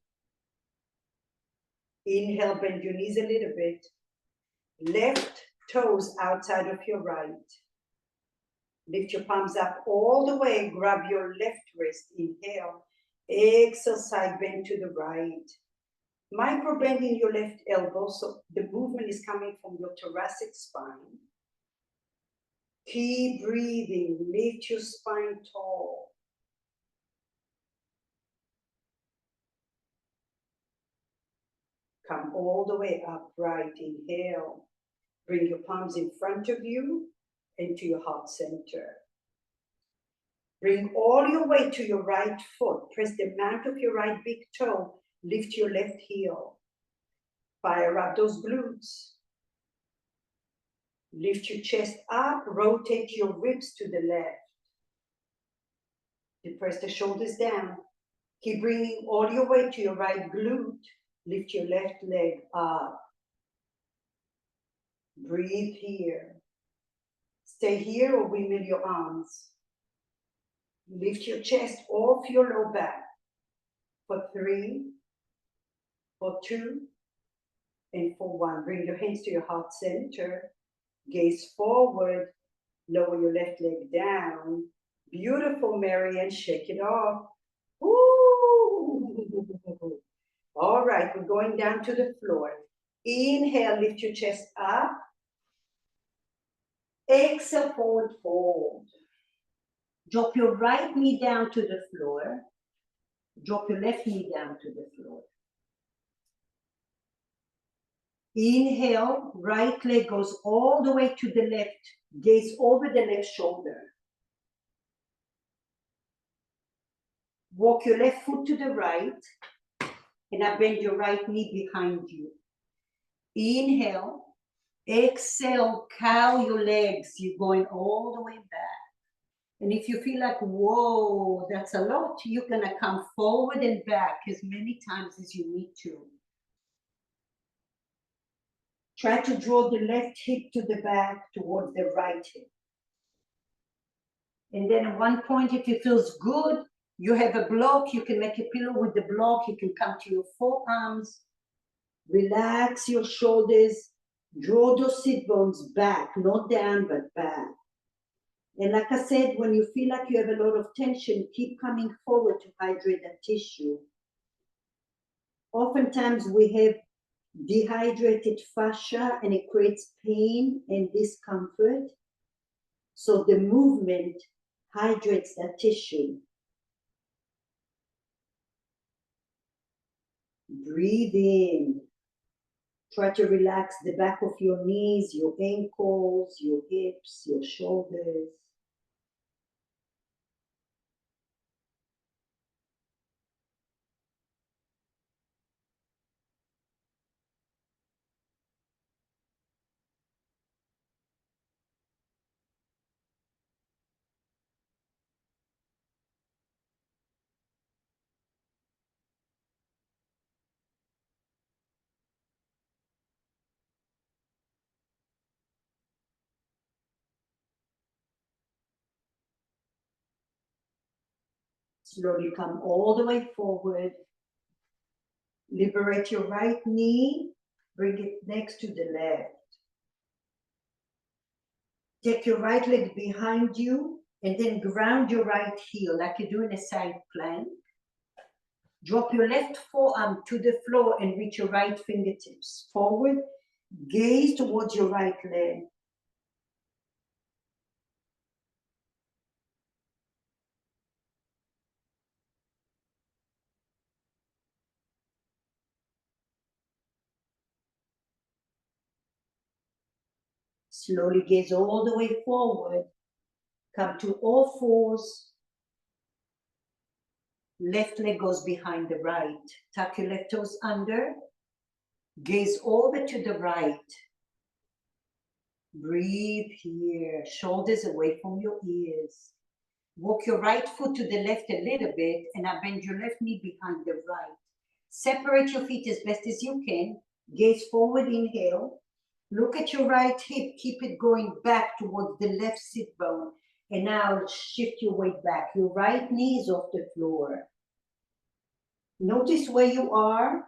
Inhale, bend your knees a little bit. Left toes outside of your right. Lift your palms up all the way. Grab your left wrist. Inhale. Exhale, side bend to the right. Micro bend in your left elbow, so the movement is coming from your thoracic spine. Keep breathing. Lift your spine tall. Come all the way upright. Inhale. Bring your palms in front of you and to your heart center. Bring all your weight to your right foot. Press the mat of your right big toe. Lift your left heel. Fire up those glutes. Lift your chest up. Rotate your ribs to the left. You press the shoulders down. Keep bringing all your weight to your right glute. Lift your left leg up. Breathe here. Stay here or windmill your arms. Lift your chest off your low back. For 3, for 2, and for 1. Bring your hands to your heart center. Gaze forward. Lower your left leg down. Beautiful, Marianne. Shake it off. Ooh. All right, we're going down to the floor. Inhale, lift your chest up. Exhale, forward fold. Drop your right knee down to the floor. Drop your left knee down to the floor. Inhale, right leg goes all the way to the left. Gaze over the left shoulder. Walk your left foot to the right. And now bend your right knee behind you. Inhale. Exhale, cow your legs. You're going all the way back. And if you feel like, whoa, that's a lot, you're going to come forward and back as many times as you need to. Try to draw the left hip to the back towards the right hip. And then at one point, if it feels good, you have a block, you can make a pillow with the block, you can come to your forearms, relax your shoulders, draw those sit bones back, not down, but back. And like I said, when you feel like you have a lot of tension, keep coming forward to hydrate that tissue. Oftentimes we have dehydrated fascia and it creates pain and discomfort. So the movement hydrates that tissue. Breathe in. Try to relax the back of your knees, your ankles, your hips, your shoulders. Slowly come all the way forward. Liberate your right knee. Bring it next to the left. Take your right leg behind you and then ground your right heel like you're doing a side plank. Drop your left forearm to the floor and reach your right fingertips forward. Gaze towards your right leg. Slowly gaze all the way forward. Come to all fours. Left leg goes behind the right. Tuck your left toes under. Gaze over to the right. Breathe here. Shoulders away from your ears. Walk your right foot to the left a little bit, and now bend your left knee behind the right. Separate your feet as best as you can. Gaze forward, inhale. Look at your right hip. Keep it going back towards the left sit bone. And now shift your weight back. Your right knee is off the floor. Notice where you are.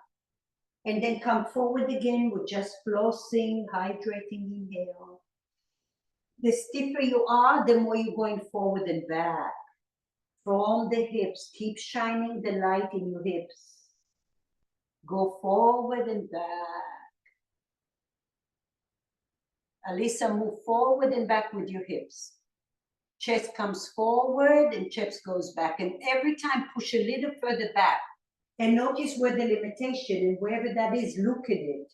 And then come forward again with just flossing, hydrating, inhale. The stiffer you are, the more you're going forward and back. From the hips, keep shining the light in your hips. Go forward and back. Alyssa, move forward and back with your hips. Chest comes forward and chest goes back. And every time push a little further back. And notice where the limitation, and wherever that is, look at it.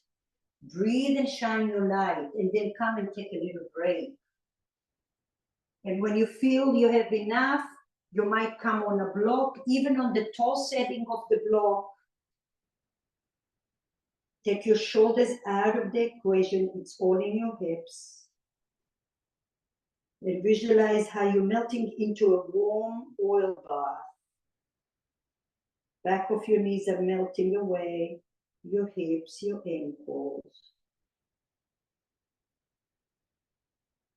Breathe and shine your light, and then come and take a little break. And when you feel you have enough, you might come on a block, even on the tall setting of the block. Take your shoulders out of the equation. It's all in your hips. And visualize how you're melting into a warm oil bath. Back of your knees are melting away, your hips, your ankles.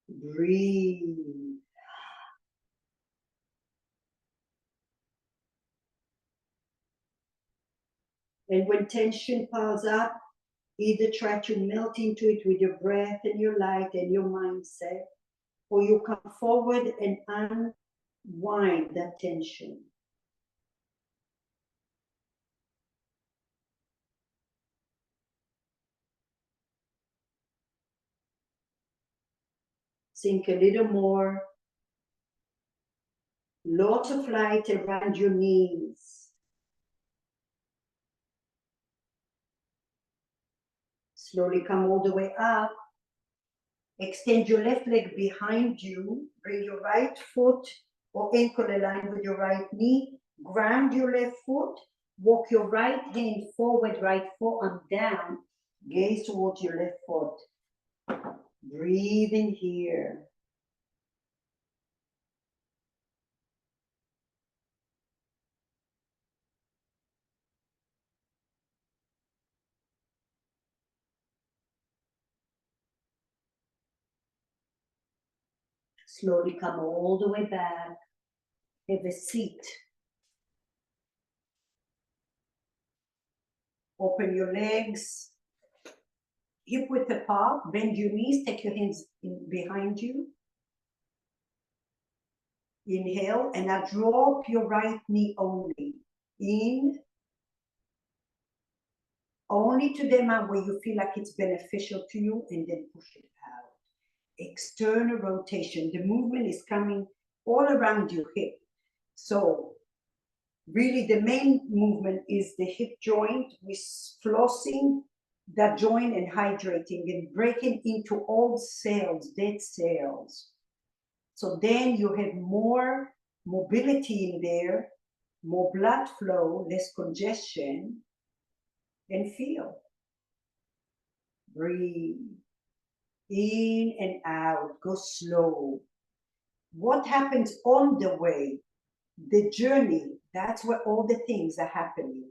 Breathe. And when tension piles up, either try to melt into it with your breath and your light and your mindset, or you come forward and unwind that tension. Sink a little more. Lots of light around your knees. Slowly come all the way up. Extend your left leg behind you. Bring your right foot or ankle aligned with your right knee. Ground your left foot. Walk your right hand forward, right forearm down. Gaze towards your left foot. Breathe in here. Slowly come all the way back. Have a seat. Open your legs. Hip width apart. Bend your knees. Take your hands in behind you. Inhale, and now drop your right knee only. In. Only to the amount where you feel like it's beneficial to you, and then push it out. External rotation. The movement is coming all around your hip. So really the main movement is the hip joint. We're flossing that joint and hydrating and breaking into old cells, dead cells. So then you have more mobility in there, more blood flow, less congestion, and feel. Breathe. In and out, go slow. What happens on the way? The journey, that's where all the things are happening.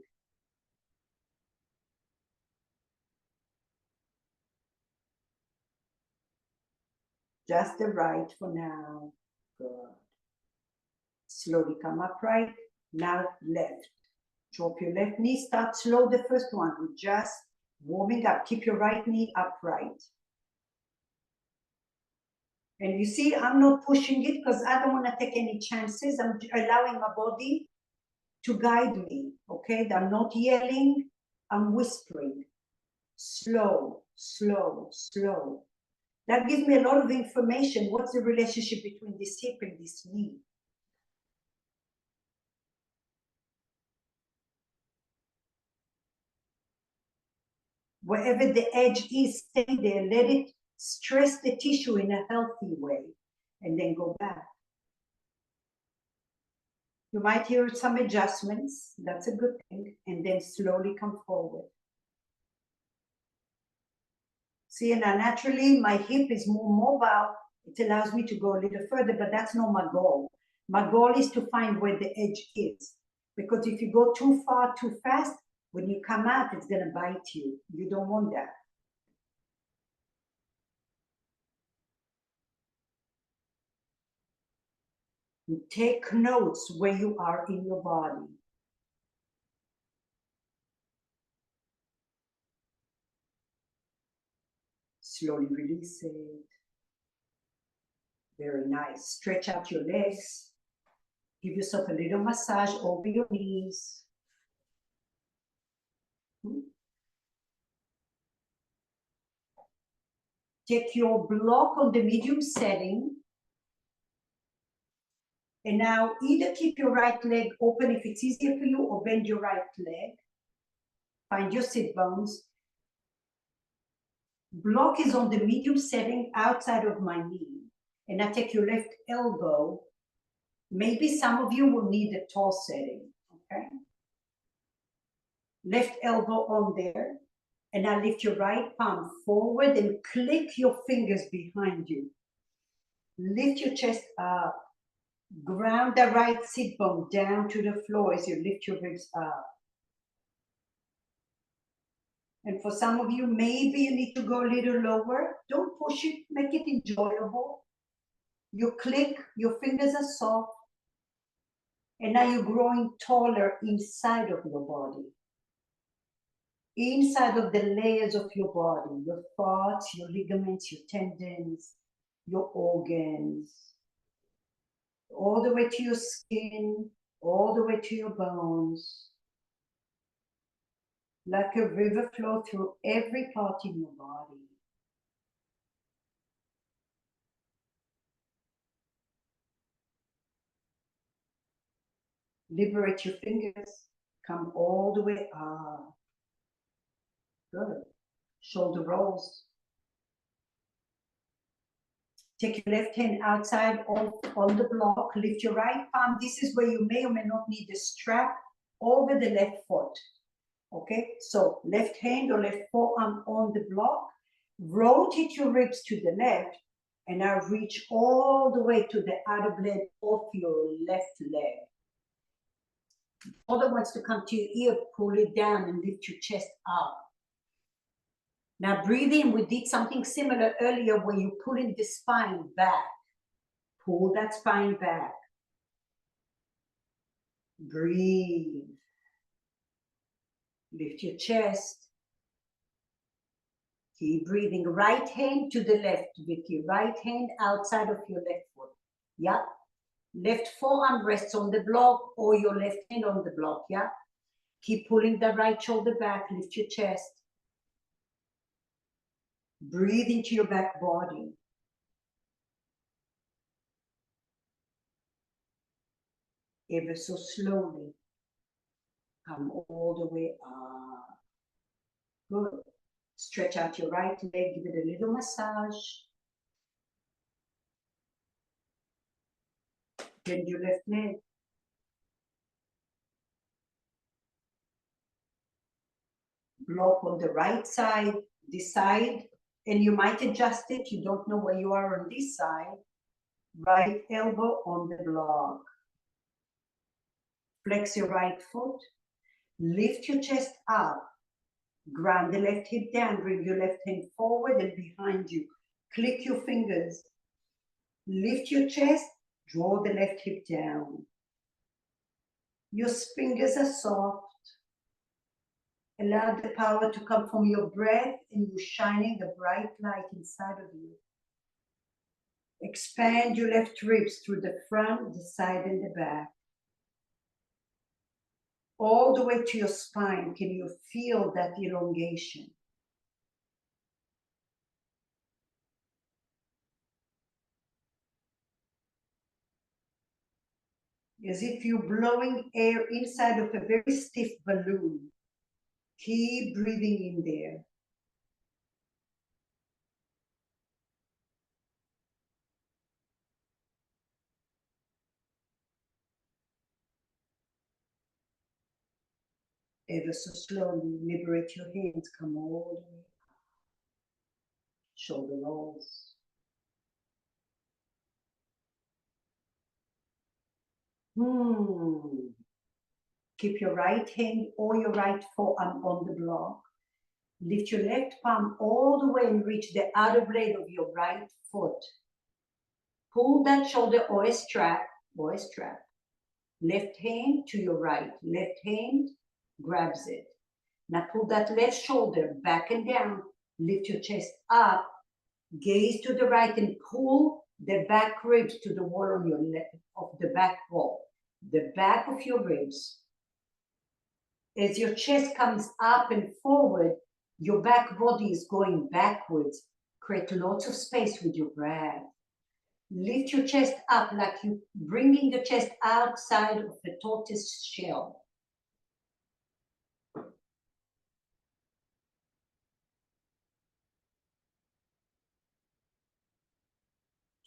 Just the right for now. Good. Slowly come upright. Now left. Drop your left knee. Start slow, the first one. We're just warming up. Keep your right knee upright. And you see, I'm not pushing it because I don't want to take any chances. I'm allowing my body to guide me, okay? I'm not yelling, I'm whispering. Slow, slow, slow. That gives me a lot of information. What's the relationship between this hip and this knee? Wherever the edge is, stay there. Let it stress the tissue in a healthy way, and then go back. You might hear some adjustments, that's a good thing, and then slowly come forward. See, now naturally my hip is more mobile, it allows me to go a little further, but that's not my goal. My goal is to find where the edge is, because if you go too far, too fast, when you come out, it's gonna bite you. You don't want that. You take notes where you are in your body. Slowly release it. Very nice. Stretch out your legs. Give yourself a little massage over your knees. Take your block on the medium setting. And now either keep your right leg open if it's easier for you, or bend your right leg. Find your sit bones. Block is on the medium setting outside of my knee. And I take your left elbow. Maybe some of you will need a tall setting, okay? Left elbow on there. And now lift your right palm forward and click your fingers behind you. Lift your chest up. Ground the right sit bone down to the floor as you lift your ribs up. And for some of you, maybe you need to go a little lower. Don't push it, make it enjoyable. You click, your fingers are soft. And now you're growing taller inside of your body. Inside of the layers of your body, your thoughts, your ligaments, your tendons, your organs. All the way to your skin, all the way to your bones. Like a river flow through every part in your body. Liberate your fingers. Come all the way up. Good. Shoulder rolls. Take your left hand outside on the block. Lift your right palm. This is where you may or may not need a strap over the left foot. Okay, so left hand or left forearm on the block. Rotate your ribs to the left. And now reach all the way to the outer blade of your left leg. Other ones to come to your ear, pull it down and lift your chest up. Now breathe in. We did something similar earlier where you're pulling the spine back. Pull that spine back. Breathe. Lift your chest. Keep breathing. Right hand to the left with your right hand outside of your left foot. Yeah. Left forearm rests on the block or your left hand on the block. Yeah. Keep pulling the right shoulder back. Lift your chest. Breathe into your back body. Ever so slowly. Come all the way up. Good. Stretch out your right leg. Give it a little massage. Bend your left leg. Block on the right side, this side, and you might adjust it. You don't know where you are on this side. Right elbow on the block. Flex your right foot. Lift your chest up. Ground the left hip down. Bring your left hand forward and behind you. Click your fingers. Lift your chest. Draw the left hip down. Your fingers are soft. Allow the power to come from your breath and you shining the bright light inside of you. Expand your left ribs through the front, the side, and the back. All the way to your spine. Can you feel that elongation? As if you're blowing air inside of a very stiff balloon. Keep breathing in there. Ever so slowly, liberate your hands, come all the way. Shoulder rolls. Keep your right hand or your right forearm on the block. Lift your left palm all the way and reach the outer blade of your right foot. Pull that shoulder or a strap, Left hand to your right. Left hand grabs it. Now pull that left shoulder back and down. Lift your chest up. Gaze to the right and pull the back ribs to the wall on your left of the back wall. The back of your ribs. As your chest comes up and forward, your back body is going backwards. Create lots of space with your breath. Lift your chest up like you're bringing the chest outside of the tortoise shell.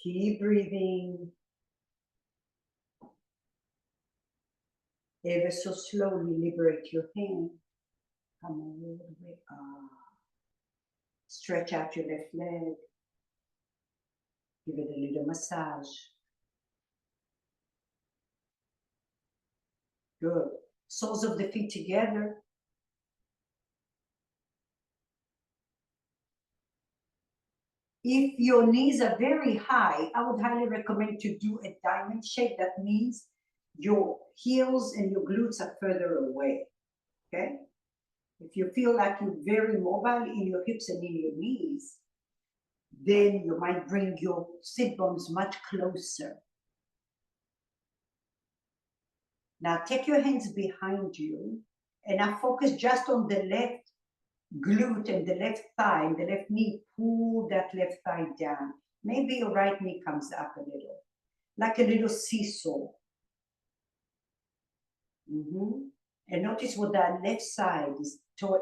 Keep breathing. Ever so slowly liberate your hand. Come all the way up. Stretch out your left leg. Give it a little massage. Good. Soles of the feet together. If your knees are very high, I would highly recommend to do a diamond shape. That means your heels and your glutes are further away, okay? If you feel like you're very mobile in your hips and in your knees, then you might bring your sit bones much closer. Now take your hands behind you and now focus just on the left glute and the left thigh and the left knee. Pull that left thigh down. Maybe your right knee comes up a little, like a little seesaw. And notice what that left side is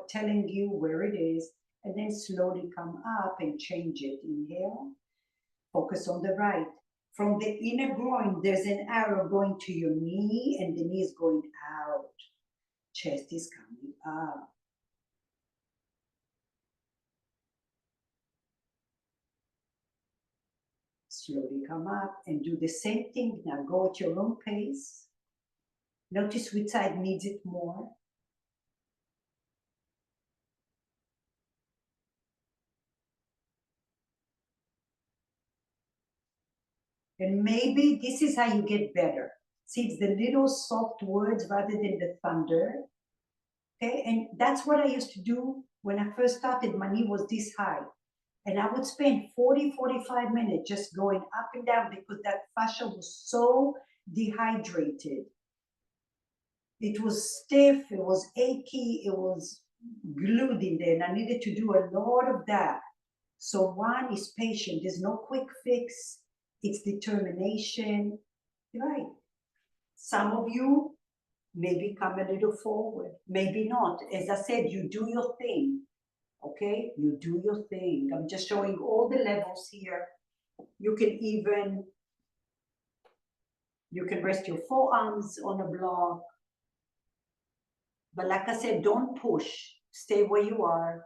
telling you where it is, and then slowly come up and change it. Inhale, focus on the right. From the inner groin, there's an arrow going to your knee, and the knee is going out. Chest is coming up. Slowly come up and do the same thing. Now go at your own pace. Notice which side needs it more. And maybe this is how you get better. See, it's the little soft words rather than the thunder. Okay, and that's what I used to do when I first started. My knee was this high. And I would spend 40, 45 minutes just going up and down because that fascia was so dehydrated. It was stiff, it was achy, it was glued in there, and I needed to do a lot of that. So one is patient. There's no quick fix. It's determination, right? Some of you maybe come a little forward, maybe not. As I said, you do your thing, okay? You do your thing. I'm just showing all the levels here. You can rest your forearms on a block. But like I said, don't push. Stay where you are.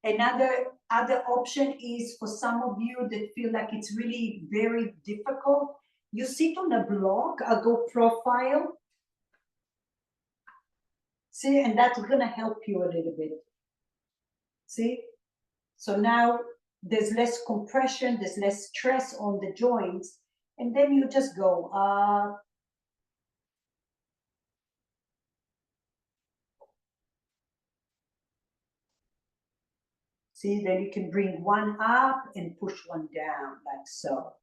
Another option is for some of you that feel like it's really very difficult. You sit on a block. I'll go profile. See, and that's going to help you a little bit. See? So now there's less compression, there's less stress on the joints, and then you just go up. See, then you can bring one up and push one down, like so.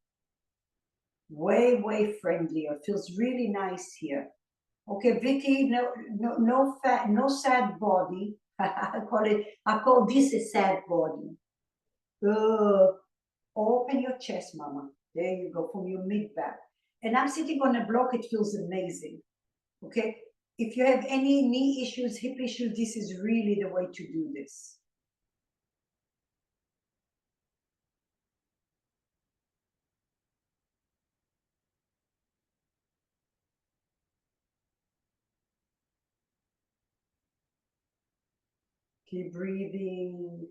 Way, way friendlier. Feels really nice here. Okay, Vicky, no fat, no sad body. I call this a sad body. Open your chest, mama. There you go, from your mid-back. And I'm sitting on a block, it feels amazing. Okay, if you have any knee issues, hip issues, this is really the way to do this. Keep breathing.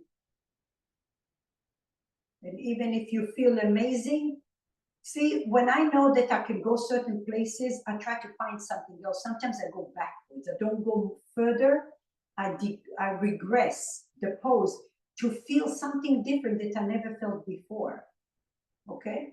And even if you feel amazing, see, when I know that I can go certain places, I try to find something else. Sometimes I go backwards. I don't go further. I regress the pose to feel something different that I never felt before. Okay?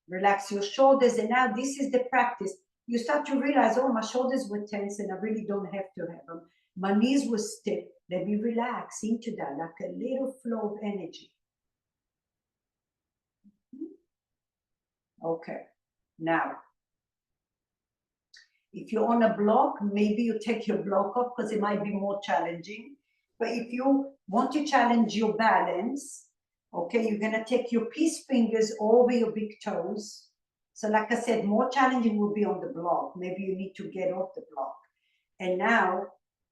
Relax your shoulders. And now this is the practice. You start to realize, oh, my shoulders were tense and I really don't have to have them. My knees were stiff. Let me relax into that, like a little flow of energy. Okay. Now, if you're on a block, maybe you take your block off because it might be more challenging. But if you want to challenge your balance, okay, you're going to take your peace fingers over your big toes. So like I said, more challenging will be on the block. Maybe you need to get off the block. And now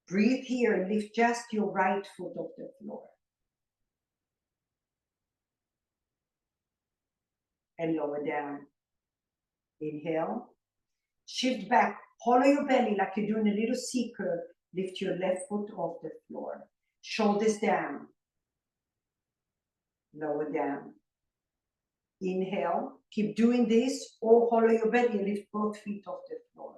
breathe here and lift just your right foot off the floor. And lower down. Inhale. Shift back. Hollow your belly like you're doing a little C curve. Lift your left foot off the floor. Shoulders down. Lower down. Inhale. Keep doing this or hollow your belly. Lift both feet off the floor.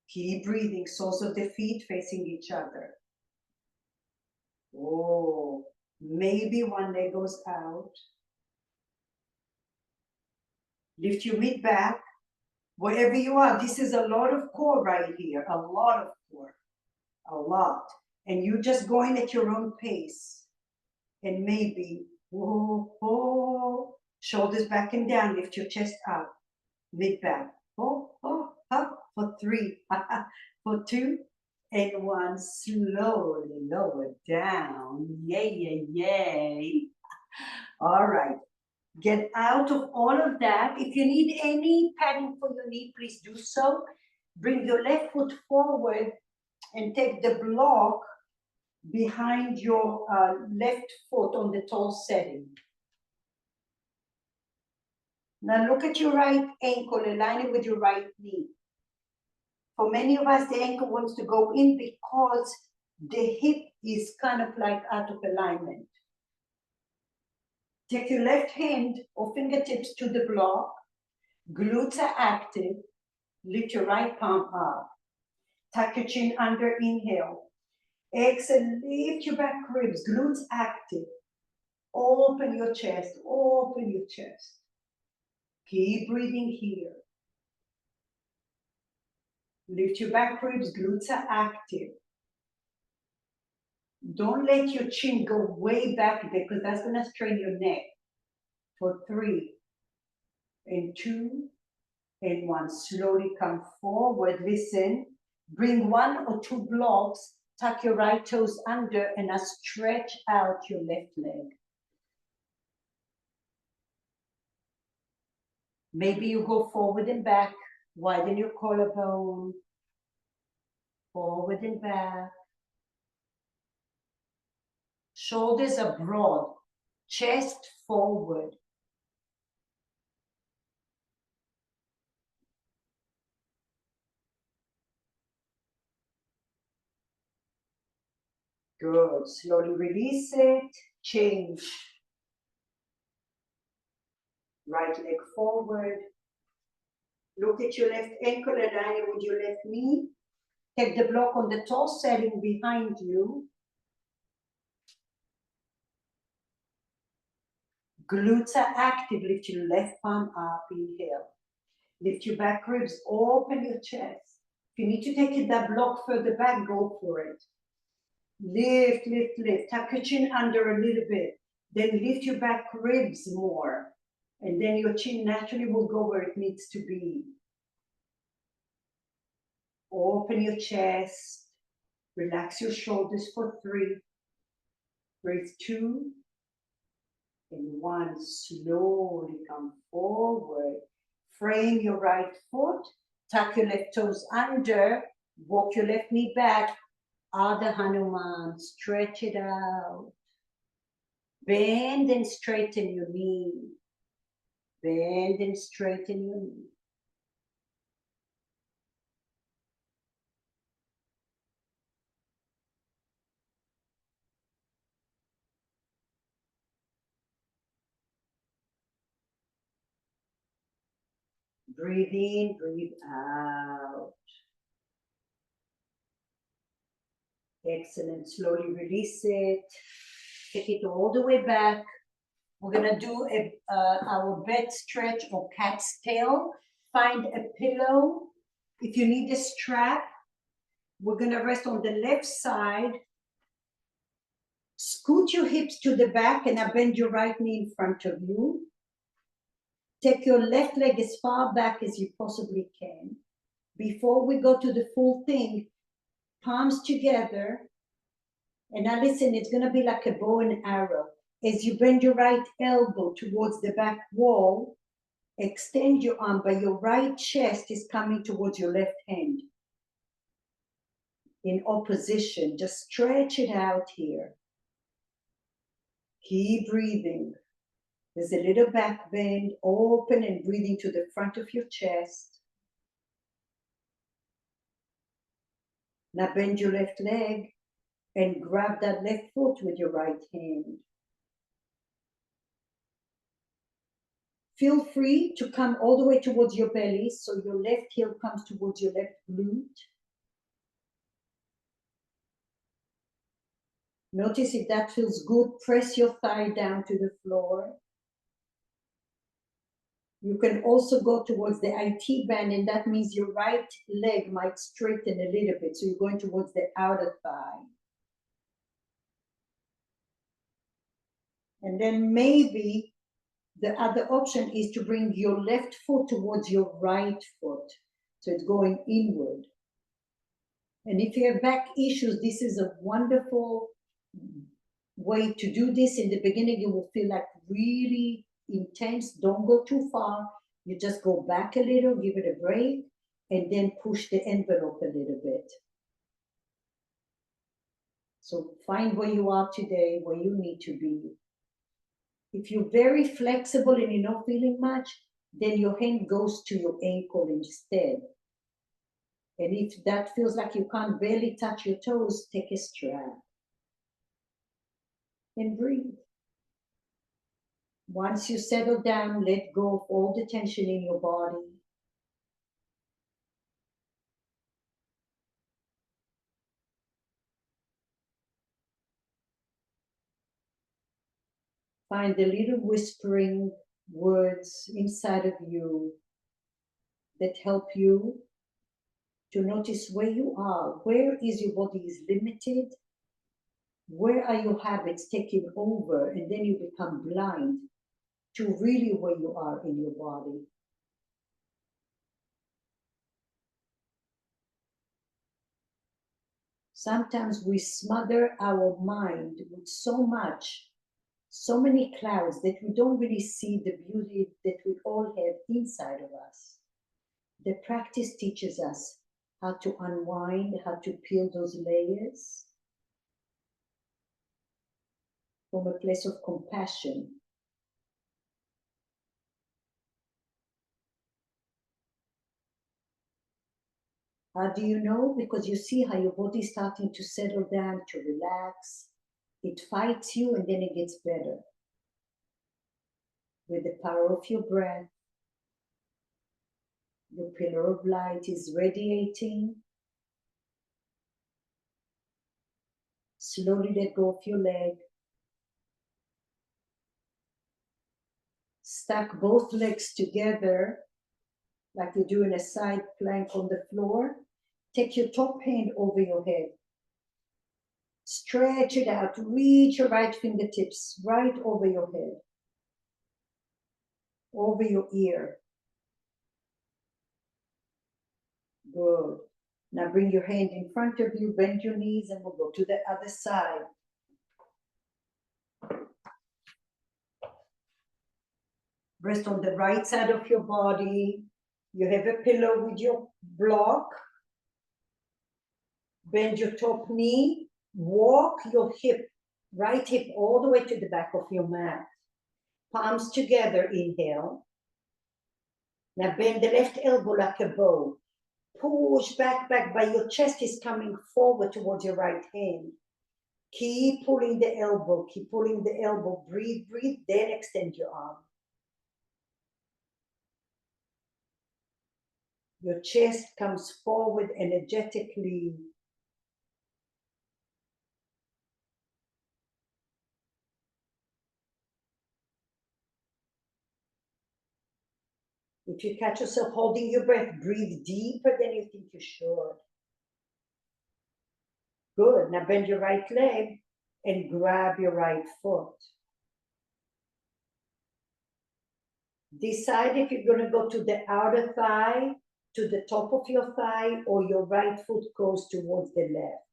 Keep breathing. Soles of the feet facing each other. Oh, maybe one leg goes out. Lift your mid back. Wherever you are, this is a lot of core right here. A lot of core. A lot. And you're just going at your own pace. And maybe, whoa, whoa, shoulders back and down, lift your chest up, mid back, oh, oh, up for 3, for 2, and 1, slowly lower down, yay, yay, yay. All right, get out of all of that. If you need any padding for your knee, please do so. Bring your left foot forward and take the block behind your left foot on the tall setting. Now look at your right ankle, align it with your right knee. For many of us, the ankle wants to go in because the hip is kind of like out of alignment. Take your left hand or fingertips to the block, glutes are active, lift your right palm up, tuck your chin under, inhale. Exhale, lift your back ribs, glutes active. Open your chest, open your chest. Keep breathing here. Lift your back ribs, glutes are active. Don't let your chin go way back there because that's going to strain your neck. For 3, and 2, and 1. Slowly come forward. Listen. Bring 1 or 2 blocks. Tuck your right toes under and now stretch out your left leg. Maybe you go forward and back. Widen your collarbone. Forward and back. Shoulders are broad. Chest forward. Good. Slowly release it. Change. Right leg forward. Look at your left ankle, align it with your left knee. Take the block on the tall setting behind you. Glutes are active. Lift your left palm up. Inhale. Lift your back ribs. Open your chest. If you need to take that block further back, go for it. Lift, lift, lift. Tuck your chin under a little bit. Then lift your back ribs more. And then your chin naturally will go where it needs to be. Open your chest. Relax your shoulders for 3. Breathe 2. And 1. Slowly come forward. Frame your right foot. Tuck your left toes under. Walk your left knee back. Adha Hanuman. Stretch it out. Bend and straighten your knee. Bend and straighten your knee. Breathe in, breathe out. Excellent. Slowly release it. Take it all the way back. We're gonna do our bed stretch or cat's tail. Find a pillow. If you need a strap, we're gonna rest on the left side. Scoot your hips to the back and now bend your right knee in front of you. Take your left leg as far back as you possibly can. Before we go to the full thing, palms together. And now listen, it's gonna be like a bow and arrow. As you bend your right elbow towards the back wall, extend your arm, but your right chest is coming towards your left hand. In opposition, just stretch it out here. Keep breathing. There's a little back bend, open and breathing to the front of your chest. Now bend your left leg and grab that left foot with your right hand. Feel free to come all the way towards your belly, so your left heel comes towards your left glute. Notice if that feels good, press your thigh down to the floor. You can also go towards the IT band, and that means your right leg might straighten a little bit, so you're going towards the outer thigh. And then maybe the other option is to bring your left foot towards your right foot. So it's going inward. And if you have back issues, this is a wonderful way to do this. In the beginning, you will feel like really intense. Don't go too far. You just go back a little, give it a break, and then push the envelope a little bit. So find where you are today, where you need to be. If you're very flexible and you're not feeling much, then your hand goes to your ankle instead. And if that feels like you can't barely touch your toes, take a strap and breathe. Once you settle down, let go of all the tension in your body. Find the little whispering words inside of you that help you to notice where you are. Where is your body is limited? Where are your habits taking over? And then you become blind to really where you are in your body. Sometimes we smother our mind with so many clouds that we don't really see the beauty that we all have inside of us. The practice teaches us how to unwind, how to peel those layers from a place of compassion. How do you know? Because you see how your body is starting to settle down, to relax. It fights you and then it gets better. With the power of your breath, your pillar of light is radiating. Slowly let go of your leg. Stack both legs together like you're doing a side plank on the floor. Take your top hand over your head. Stretch it out. Reach your right fingertips right over your head, over your ear. Good. Now bring your hand in front of you, bend your knees, and we'll go to the other side. Rest on the right side of your body. You have a pillow with your block. Bend your top knee. Walk your hip, right hip all the way to the back of your mat. Palms together, inhale. Now bend the left elbow like a bow. Push back, but your chest is coming forward towards your right hand. Keep pulling the elbow, keep pulling the elbow. Breathe, breathe, then extend your arm. Your chest comes forward energetically. If you catch yourself holding your breath, breathe deeper than you think you should. Good. Now bend your right leg and grab your right foot. Decide if you're going to go to the outer thigh, to the top of your thigh, or your right foot goes towards the left.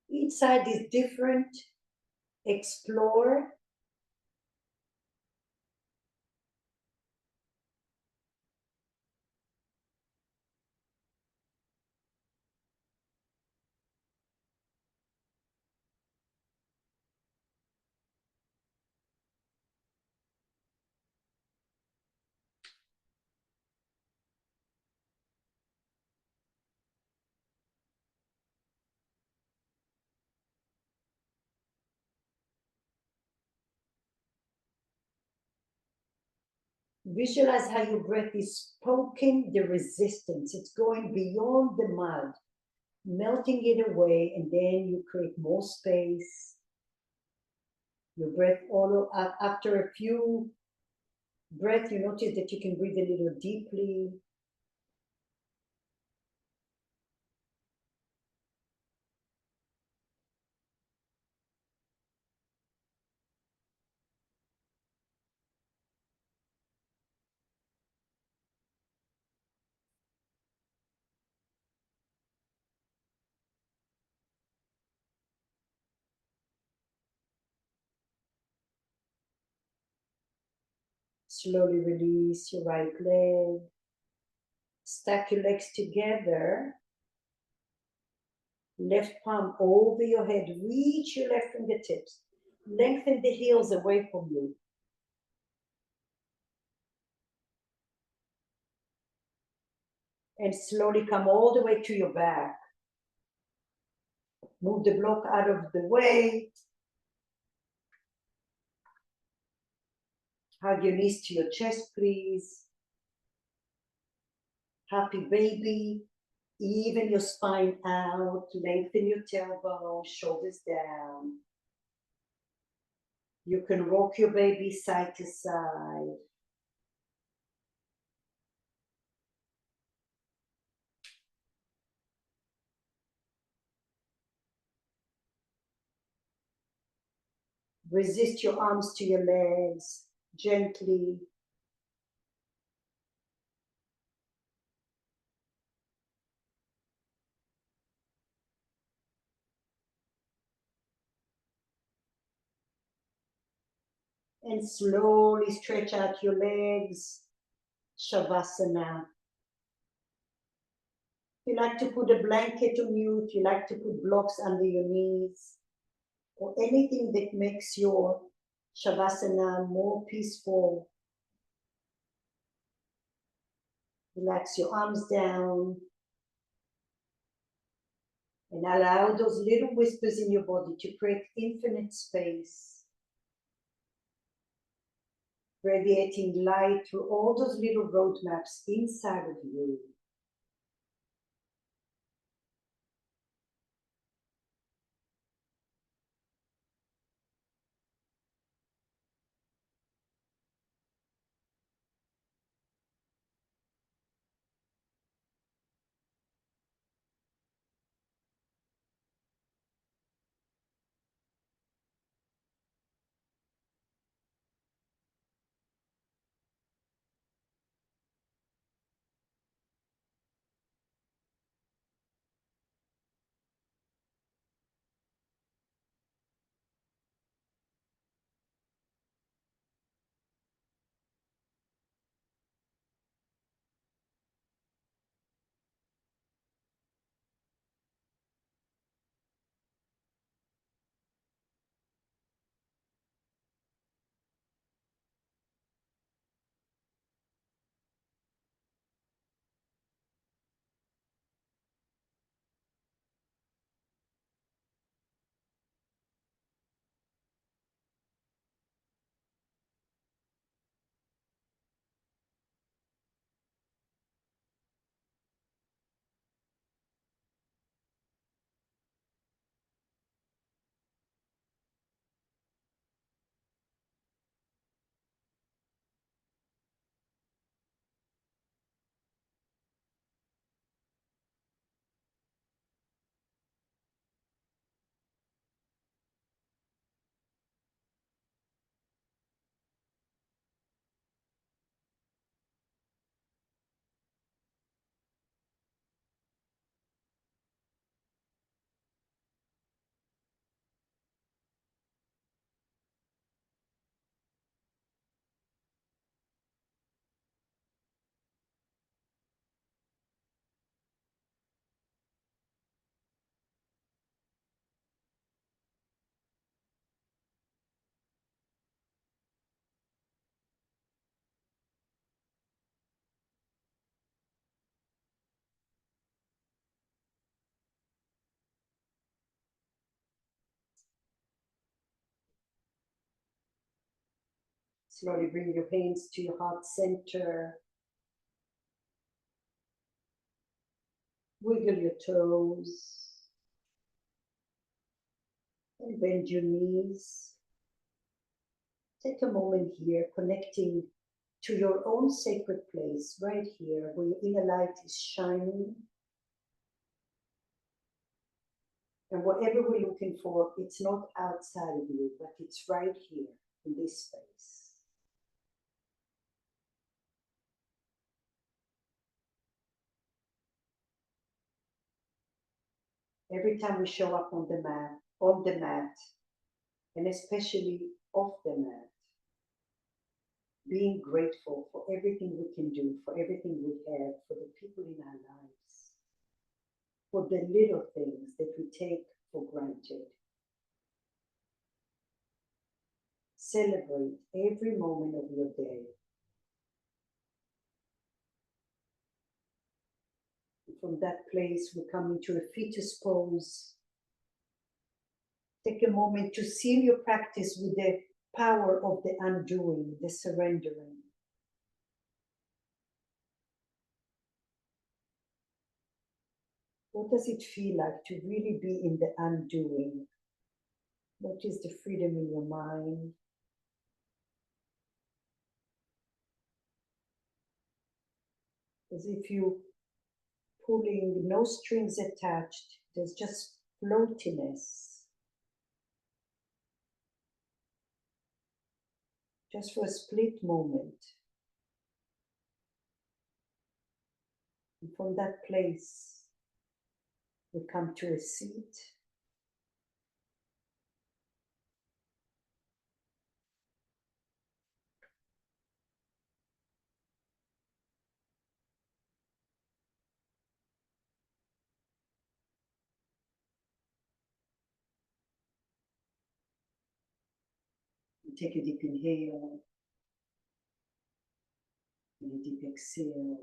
Each side is different. Explore. Visualize how your breath is poking the resistance. It's going beyond the mud, melting it away, and then you create more space. Your breath, after a few breaths, you notice that you can breathe a little deeply. Slowly release your right leg. Stack your legs together. Left palm over your head. Reach your left fingertips. Lengthen the heels away from you. And slowly come all the way to your back. Move the block out of the way. Hug your knees to your chest, please. Happy baby. Even your spine out. Lengthen your tailbone, shoulders down. You can rock your baby side to side. Resist your arms to your legs gently. And slowly stretch out your legs. Shavasana. If you like to put a blanket on you, if you like to put blocks under your knees, or anything that makes your Shavasana more peaceful. Relax your arms down. And allow those little whispers in your body to create infinite space. Radiating light through all those little roadmaps inside of you. Slowly bring your hands to your heart center. Wiggle your toes. And bend your knees. Take a moment here, connecting to your own sacred place, right here, where your inner light is shining. And whatever we're looking for, it's not outside of you, but it's right here in this space. Every time we show up on the mat, and especially off the mat, being grateful for everything we can do, for everything we have, for the people in our lives, for the little things that we take for granted. Celebrate every moment of your day. And from that place, we come into a fetus pose. Take a moment to seal your practice with the power of the undoing, the surrendering. What does it feel like to really be in the undoing? What is the freedom in your mind? As if you pulling, no strings attached, there's just floatiness. Just for a split moment. And from that place, we come to a seat. Take a deep inhale and a deep exhale.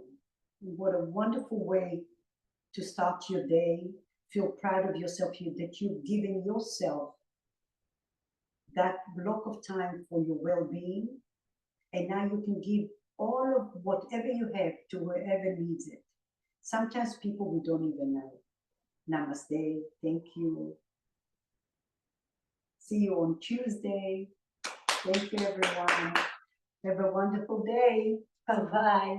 What a wonderful way to start your day. Feel proud of yourself that you've given yourself that block of time for your well-being. And now you can give all of whatever you have to whoever needs it. Sometimes people we don't even know. Namaste. Thank you. See you on Tuesday. Thank you, everyone. Have a wonderful day. Bye-bye.